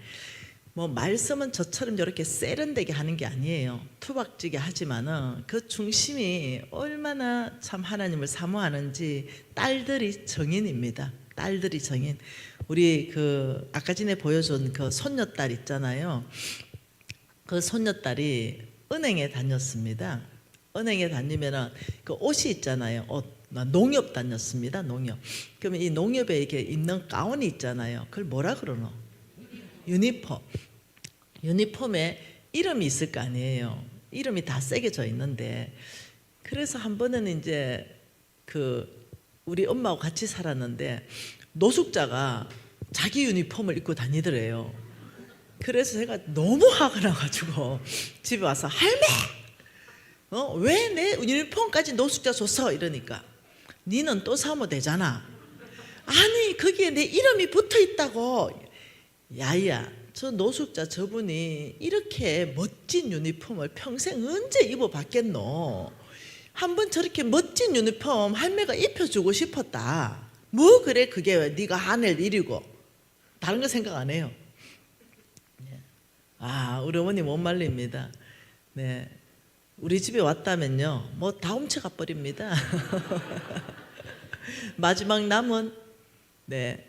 뭐 말씀은 저처럼 이렇게 세련되게 하는 게 아니에요. 투박지게 하지만은 그 중심이 얼마나 참 하나님을 사모하는지. 딸들이 정인입니다. 딸들이 정인. 우리 그 아까 전에 보여준 그 손녀딸 있잖아요. 그 손녀딸이 은행에 다녔습니다. 은행에 다니면은 그 옷이 있잖아요. 옷. 농협 다녔습니다. 농협. 그러면 이 농협에 이렇게 입는 가운이 있잖아요. 그걸 뭐라 그러노? 유니폼. 유니폼에 이름이 있을 거 아니에요. 이름이 다 새겨져 있는데, 그래서 한 번은 이제 그 우리 엄마하고 같이 살았는데 노숙자가 자기 유니폼을 입고 다니더래요. 그래서 제가 너무 화가 나가지고 집에 와서 할매, 왜 내 유니폼까지 노숙자 줬어? 이러니까 니는 또 사면 되잖아. 아니 거기에 내 이름이 붙어 있다고. 야야, 저 노숙자 저분이 이렇게 멋진 유니폼을 평생 언제 입어봤겠노? 한번 저렇게 멋진 유니폼 할매가 입혀주고 싶었다. 뭐 그래 그게 왜 네가 하늘 일이고. 다른 거 생각 안 해요. 아, 우리 어머니 못 말립니다. 네, 우리 집에 왔다면요 뭐 다 훔쳐가 버립니다. 마지막 남은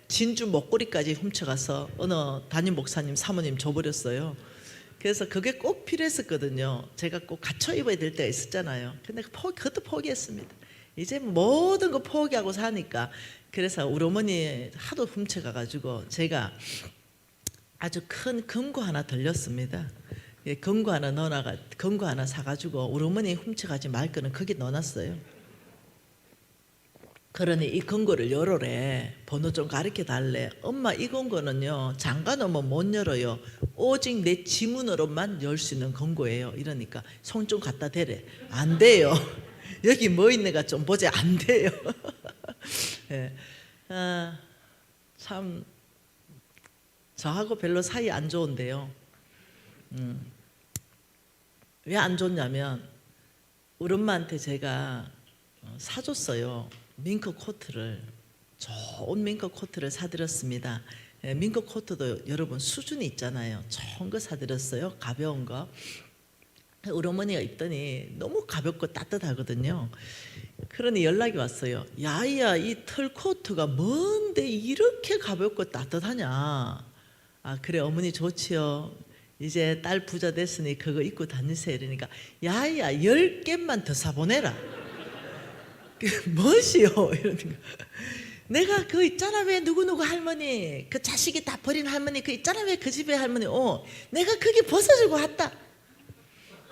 진주 목걸이까지 훔쳐가서 어느 담임 목사님 사모님 줘버렸어요. 그래서 그게 꼭 필요했었거든요. 제가 꼭 갖춰 입어야 될 때가 있었잖아요. 근데 그것도 포기했습니다. 이제 모든 거 포기하고 사니까. 그래서 우리 어머니 하도 훔쳐가가지고 제가 아주 큰 금고 하나 들렸습니다. 예, 금고 하나 사가지고 우리 어머니 훔쳐가지 말 거는 거기 넣어놨어요. 그러니 이 금고를 열어래. 번호 좀 가르쳐 달래. 엄마 이 금고는요 잠가 놓으면 못 열어요. 오직 내 지문으로만 열 수 있는 금고예요. 이러니까 손 좀 갖다 대래. 안 돼요. 여기 뭐 있는가 좀 보자. 안 돼요. 예. 참 저하고 별로 사이 안 좋은데요. 왜 안 좋냐면 우리 엄마한테 제가 사줬어요. 밍크 코트를. 좋은 밍크 코트를 사드렸습니다. 밍크 코트도 여러분 수준이 있잖아요. 좋은 거 사드렸어요. 가벼운 거. 우리 어머니가 입더니 너무 가볍고 따뜻하거든요. 그러니 연락이 왔어요. 야야, 이 털 코트가 뭔데 이렇게 가볍고 따뜻하냐. 아 그래 어머니 좋지요. 이제 딸 부자 됐으니 그거 입고 다니세요. 이러니까 야야 10개만 더 사보내라. 뭐시요? 이러니까 내가 그 있잖아 왜 누구누구 할머니 그 자식이 다 버린 할머니 그 있잖아 왜 그 집에 할머니 내가 그게 벗어주고 왔다.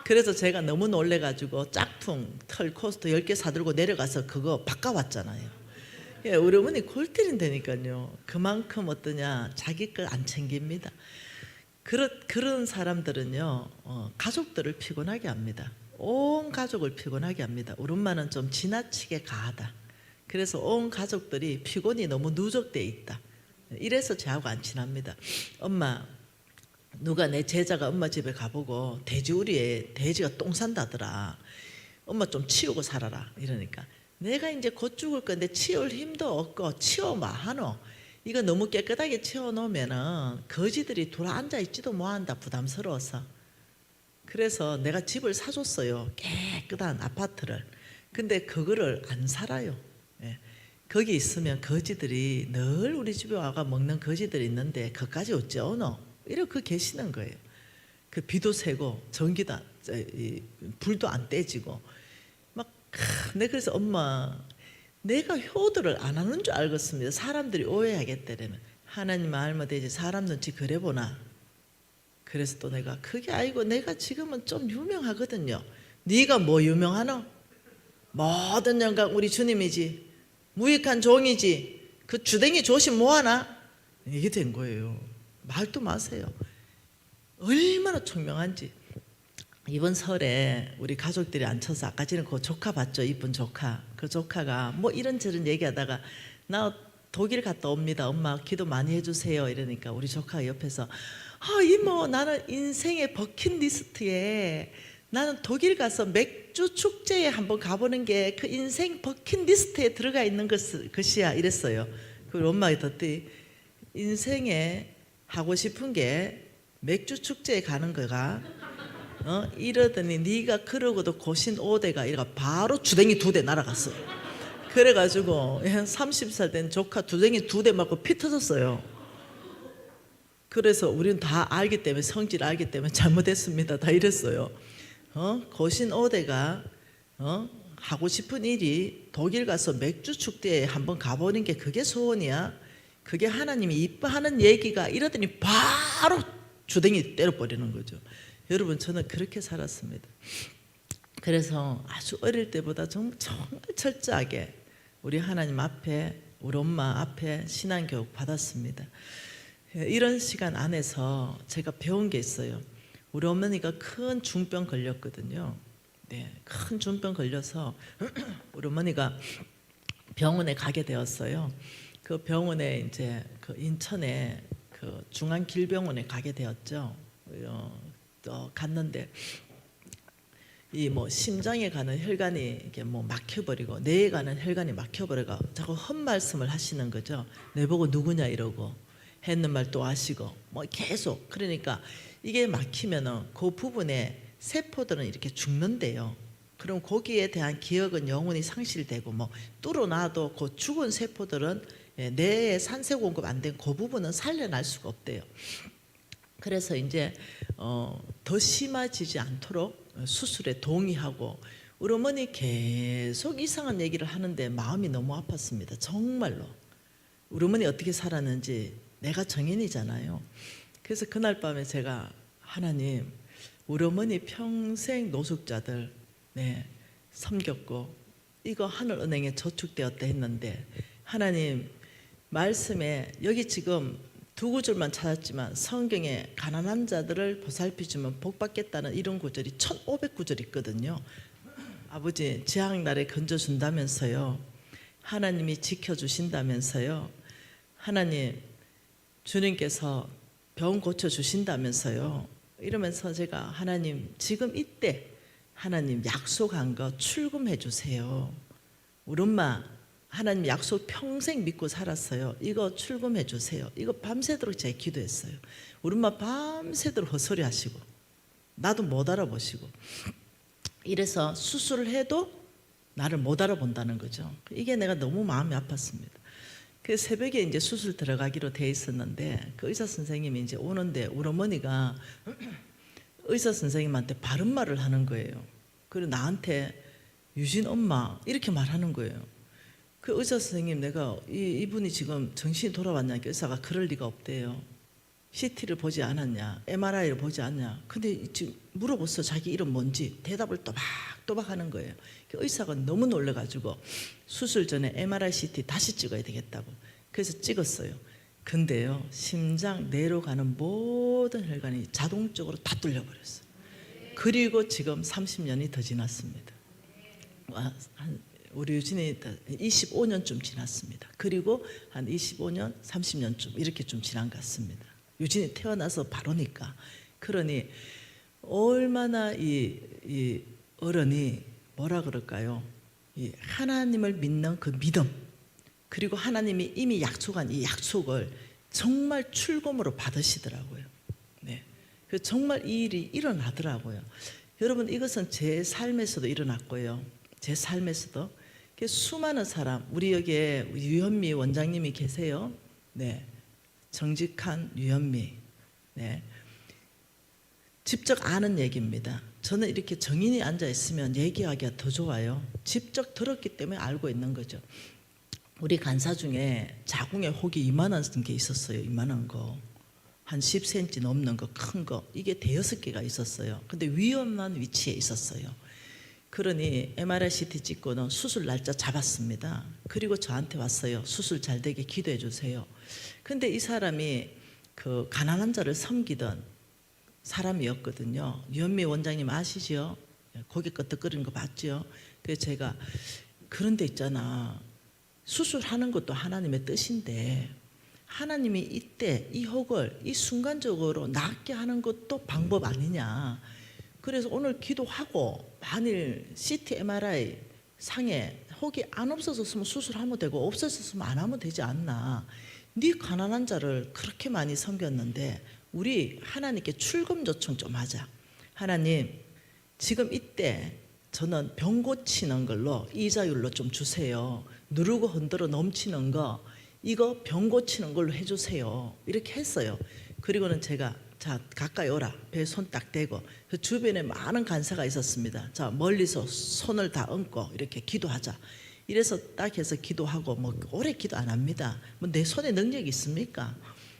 그래서 제가 너무 놀래가지고 짝퉁 털 코스트 10개 사들고 내려가서 그거 바꿔왔잖아요. 예, 우리 어머니 골 때린다니까요. 그만큼 어떠냐 자기 걸 안 챙깁니다. 그런 사람들은요 가족들을 피곤하게 합니다. 온 가족을 피곤하게 합니다. 우리 엄마는 좀 지나치게 가하다. 그래서 온 가족들이 피곤이 너무 누적돼 있다. 이래서 저하고 안 친합니다. 엄마, 누가 내 제자가 엄마 집에 가보고 돼지우리에 돼지가 똥 산다더라. 엄마 좀 치우고 살아라. 이러니까 내가 이제 곧 죽을 건데 치울 힘도 없고 치워마 하노. 이거 너무 깨끗하게 치워놓으면은 거지들이 돌아앉아 있지도 못한다. 부담스러워서. 그래서 내가 집을 사줬어요. 깨끗한 아파트를. 근데 그거를 안 살아요. 예. 거기 있으면 거지들이 늘 우리 집에 와가 먹는 거지들이 있는데 그까지 어찌 오노? 이렇게 계시는 거예요. 그 비도 새고 전기도 불도 안 떼지고 막 내가 그래서 엄마 내가 효도를 안 하는 줄 알겠습니다. 사람들이 오해하겠다라면 하나님 알면 되지 사람 눈치 그래 보나. 그래서 또 내가 그게 아니고 내가 지금은 좀 유명하거든요. 네가 뭐 유명하노? 모든 영광 우리 주님이지. 무익한 종이지. 그 주댕이 조심 뭐하나? 이게 된 거예요. 말도 마세요. 얼마나 총명한지. 이번 설에 우리 가족들이 앉혀서 아까 전에 그 조카 봤죠? 이쁜 조카. 그 조카가 뭐 이런저런 얘기하다가 나 독일 갔다 옵니다. 엄마 기도 많이 해주세요. 이러니까 우리 조카가 옆에서 이모 나는 인생의 버킷리스트에 나는 독일 가서 맥주 축제에 한번 가보는 게 그 인생 버킷리스트에 들어가 있는 것이야 이랬어요. 그리고 엄마가 듣더니 인생에 하고 싶은 게 맥주 축제에 가는 거가 이러더니 네가 그러고도 고신 5대가 이래가 바로 주댕이 2대 날아갔어요. 그래가지고 한 30살 된 조카 주댕이 2대 맞고 피 터졌어요. 그래서 우리는 다 알기 때문에 성질 알기 때문에 잘못했습니다. 다 이랬어요. 고신 5대가 하고 싶은 일이 독일 가서 맥주 축제에 한번 가보는 게 그게 소원이야. 그게 하나님이 이뻐하는 얘기가 이러더니 바로 주댕이 때려버리는 거죠. 여러분 저는 그렇게 살았습니다. 그래서 아주 어릴 때보다 정말 철저하게 우리 하나님 앞에 우리 엄마 앞에 신앙교육 받았습니다. 이런 시간 안에서 제가 배운 게 있어요. 우리 어머니가 큰 중병 걸렸거든요. 네, 큰 중병 걸려서 우리 어머니가 병원에 가게 되었어요. 그 병원에 이제 그 인천에 그 중앙길병원에 가게 되었죠. 또 갔는데 이 뭐 심장에 가는 혈관이 이게 뭐 막혀버리고 뇌에 가는 혈관이 막혀버려가 자꾸 헛말씀을 하시는 거죠. 내 보고 누구냐 이러고 했는 말 또 하시고 뭐 계속 그러니까 이게 막히면은 그 부분에 세포들은 이렇게 죽는데요. 그럼 거기에 대한 기억은 영원히 상실되고 뭐 뚫어놔도 그 죽은 세포들은 뇌에 산소 공급 안 된 그 부분은 살려날 수가 없대요. 그래서 이제 더 심해지지 않도록 수술에 동의하고 우리 어머니 계속 이상한 얘기를 하는데 마음이 너무 아팠습니다. 정말로. 우리 어머니 어떻게 살았는지 내가 정인이잖아요. 그래서 그날 밤에 제가 하나님 우리 어머니 평생 노숙자들 섬겼고 이거 하늘은행에 저축되었다 했는데 하나님 말씀에 여기 지금 2구절만 찾았지만 성경에 가난한 자들을 보살피주면 복받겠다는 이런 구절이 1500구절 있거든요. 아버지 재앙날에 건져준다면서요. 하나님이 지켜주신다면서요. 하나님 주님께서 병 고쳐주신다면서요. 이러면서 제가 하나님 지금 이때 하나님 약속한 거 출금해 주세요. 우리 엄마 하나님 약속 평생 믿고 살았어요. 이거 출금해 주세요. 이거 밤새도록 제가 기도했어요. 우리 엄마 밤새도록 헛소리 하시고 나도 못 알아보시고 이래서 수술을 해도 나를 못 알아본다는 거죠. 이게 내가 너무 마음이 아팠습니다. 그 새벽에 이제 수술 들어가기로 돼 있었는데 그 의사 선생님이 이제 오는데 우리 어머니가 의사 선생님한테 바른 말을 하는 거예요. 그리고 나한테 유진 엄마 이렇게 말하는 거예요. 그 의사 선생님 내가 이분이 지금 정신이 돌아왔냐니까 의사가 그럴 리가 없대요. CT를 보지 않았냐 MRI를 보지 않냐. 근데 지금 물어봤어. 자기 이름 뭔지. 대답을 또박또박 하는 거예요. 의사가 너무 놀라가지고 수술 전에 MRI CT 다시 찍어야 되겠다고 그래서 찍었어요. 근데요 심장 내로 가는 모든 혈관이 자동적으로 다 뚫려버렸어요. 그리고 지금 30년이 더 지났습니다. 우리 유진이 25년쯤 지났습니다. 그리고 한 25년, 30년쯤 이렇게 좀 지난 것 같습니다. 유진이 태어나서 바로니까. 그러니 얼마나 이 어른이 뭐라 그럴까요? 이 하나님을 믿는 그 믿음, 그리고 하나님이 이미 약속한 이 약속을 정말 출검으로 받으시더라고요. 네, 정말 이 일이 일어나더라고요. 여러분, 이것은 제 삶에서도 일어났고요. 제 삶에서도 수많은 사람, 우리 여기에 유현미 원장님이 계세요. 네, 정직한 유현미. 네, 직접 아는 얘기입니다. 저는 이렇게 정인이 앉아 있으면 얘기하기가 더 좋아요. 직접 들었기 때문에 알고 있는 거죠. 우리 간사 중에 자궁에 혹이 이만한 게 있었어요. 이만한 거. 한 10cm 넘는 거, 큰 거. 이게 5개가 있었어요. 근데 위험한 위치에 있었어요. 그러니 MRI CT 찍고는 수술 날짜 잡았습니다. 그리고 저한테 왔어요. 수술 잘 되게 기도해 주세요. 근데 이 사람이 그 가난한 자를 섬기던 사람이었거든요. 유현미 원장님 아시죠? 고개 끄덕거리는 거 봤죠? 그래서 제가 그런 데 있잖아. 수술하는 것도 하나님의 뜻인데 하나님이 이때 이 혹을 이 순간적으로 낫게 하는 것도 방법 아니냐. 그래서 오늘 기도하고 만일 CT, MRI 상에 혹이 안 없어졌으면 수술하면 되고 없어졌으면 안 하면 되지 않나. 네 가난한 자를 그렇게 많이 섬겼는데 우리 하나님께 출금 요청 좀 하자. 하나님, 지금 이때 저는 병 고치는 걸로 이자율로 좀 주세요. 누르고 흔들어 넘치는 거 이거 병 고치는 걸로 해주세요. 이렇게 했어요. 그리고는 제가 자 가까이 오라. 배에 손 딱 대고 그 주변에 많은 간사가 있었습니다. 자 멀리서 손을 다 얹고 이렇게 기도하자. 이래서 딱 해서 기도하고 뭐 오래 기도 안 합니다. 뭐 내 손에 능력이 있습니까?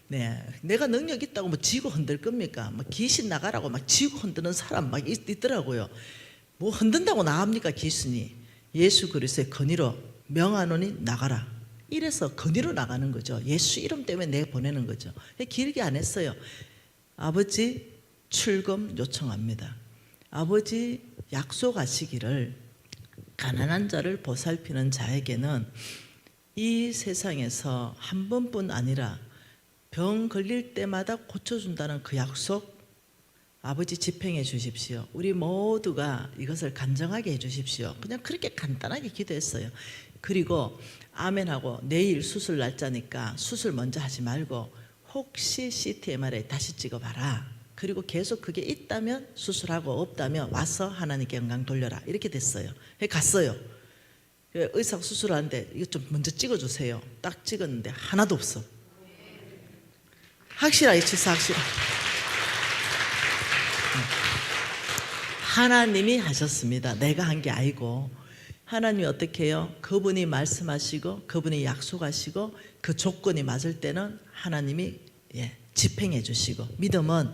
네, 내가 능력 있다고 뭐 지고 흔들 겁니까? 뭐 귀신 나가라고 막 지고 흔드는 사람 막 있더라고요. 뭐 흔든다고 나갑니까 귀신이? 예수 그리스도의 권위로 명하노니 나가라. 이래서 권위로 나가는 거죠. 예수 이름 때문에 내가 보내는 거죠. 길게 안 했어요. 아버지 출금 요청합니다. 아버지 약속하시기를 가난한 자를 보살피는 자에게는 이 세상에서 한 번뿐 아니라 병 걸릴 때마다 고쳐준다는 그 약속 아버지 집행해 주십시오. 우리 모두가 이것을 간증하게 해 주십시오. 그냥 그렇게 간단하게 기도했어요. 그리고 아멘하고 내일 수술 날짜니까 수술 먼저 하지 말고 혹시 CT, MRI 다시 찍어봐라. 그리고 계속 그게 있다면 수술하고 없다면 와서 하나님께 영광 돌려라. 이렇게 됐어요. 갔어요. 의사가 수술하는데 이거 좀 먼저 찍어주세요. 딱 찍었는데 하나도 없어. 확실하게 치사 확실하게. 하나님이 하셨습니다. 내가 한 게 아니고. 하나님이 어떻게 해요? 그분이 말씀하시고 그분이 약속하시고 그 조건이 맞을 때는 하나님이 집행해 주시고 믿음은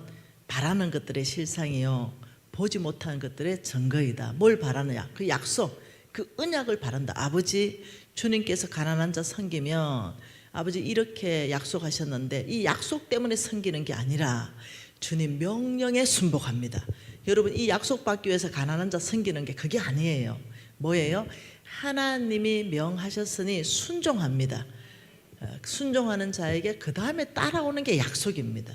바라는 것들의 실상이요 보지 못하는 것들의 증거이다. 뭘 바라느냐? 그 약속, 그 언약을 바란다. 아버지 주님께서 가난한 자 섬기면 아버지 이렇게 약속하셨는데 이 약속 때문에 섬기는 게 아니라 주님 명령에 순복합니다. 여러분 이 약속 받기 위해서 가난한 자 섬기는 게 그게 아니에요. 뭐예요? 하나님이 명하셨으니 순종합니다. 순종하는 자에게 그 다음에 따라오는 게 약속입니다.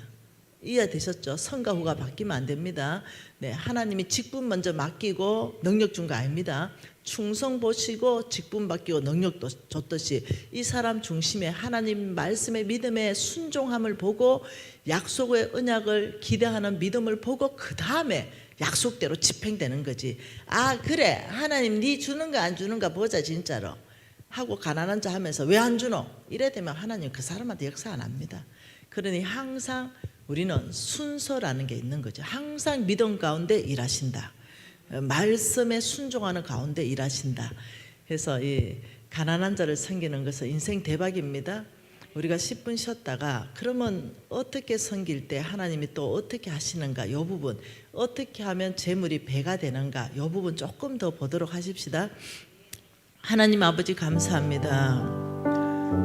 이해되셨죠? 선과 후가 바뀌면 안 됩니다. 네, 하나님이 직분 먼저 맡기고 능력 준 거 아닙니다. 충성 보시고 직분 맡기고 능력도 줬듯이 이 사람 중심에 하나님 말씀의 믿음의 순종함을 보고 약속의 언약을 기대하는 믿음을 보고 그 다음에 약속대로 집행되는 거지. 아 그래 하나님 네 주는가 안 주는가 보자 진짜로 하고 가난한 자 하면서 왜 안 주노? 이래 되면 하나님 그 사람한테 역사 안 합니다. 그러니 항상 우리는 순서라는 게 있는 거죠. 항상 믿음 가운데 일하신다. 말씀에 순종하는 가운데 일하신다. 그래서 이 가난한 자를 섬기는 것은 인생 대박입니다. 우리가 10분 쉬었다가 그러면 어떻게 섬길 때 하나님이 또 어떻게 하시는가 이 부분 어떻게 하면 재물이 배가 되는가 이 부분 조금 더 보도록 하십시다. 하나님 아버지 감사합니다.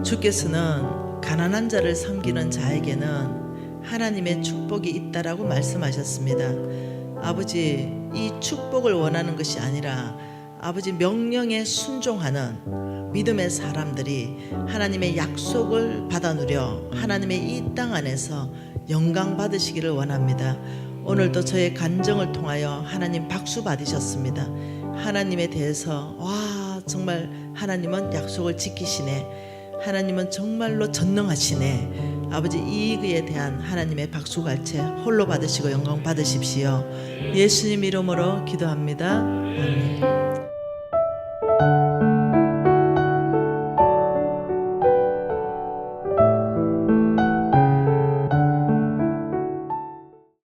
주께서는 가난한 자를 섬기는 자에게는 하나님의 축복이 있다라고 말씀하셨습니다. 아버지 이 축복을 원하는 것이 아니라 아버지 명령에 순종하는 믿음의 사람들이 하나님의 약속을 받아 누려 하나님의 이 땅 안에서 영광 받으시기를 원합니다. 오늘도 저의 간증을 통하여 하나님 박수 받으셨습니다. 하나님에 대해서 와 정말 하나님은 약속을 지키시네, 하나님은 정말로 전능하시네. 아버지 이에 대한 하나님의 박수갈채 홀로 받으시고 영광 받으십시오. 예수님 이름으로 기도합니다. 아멘.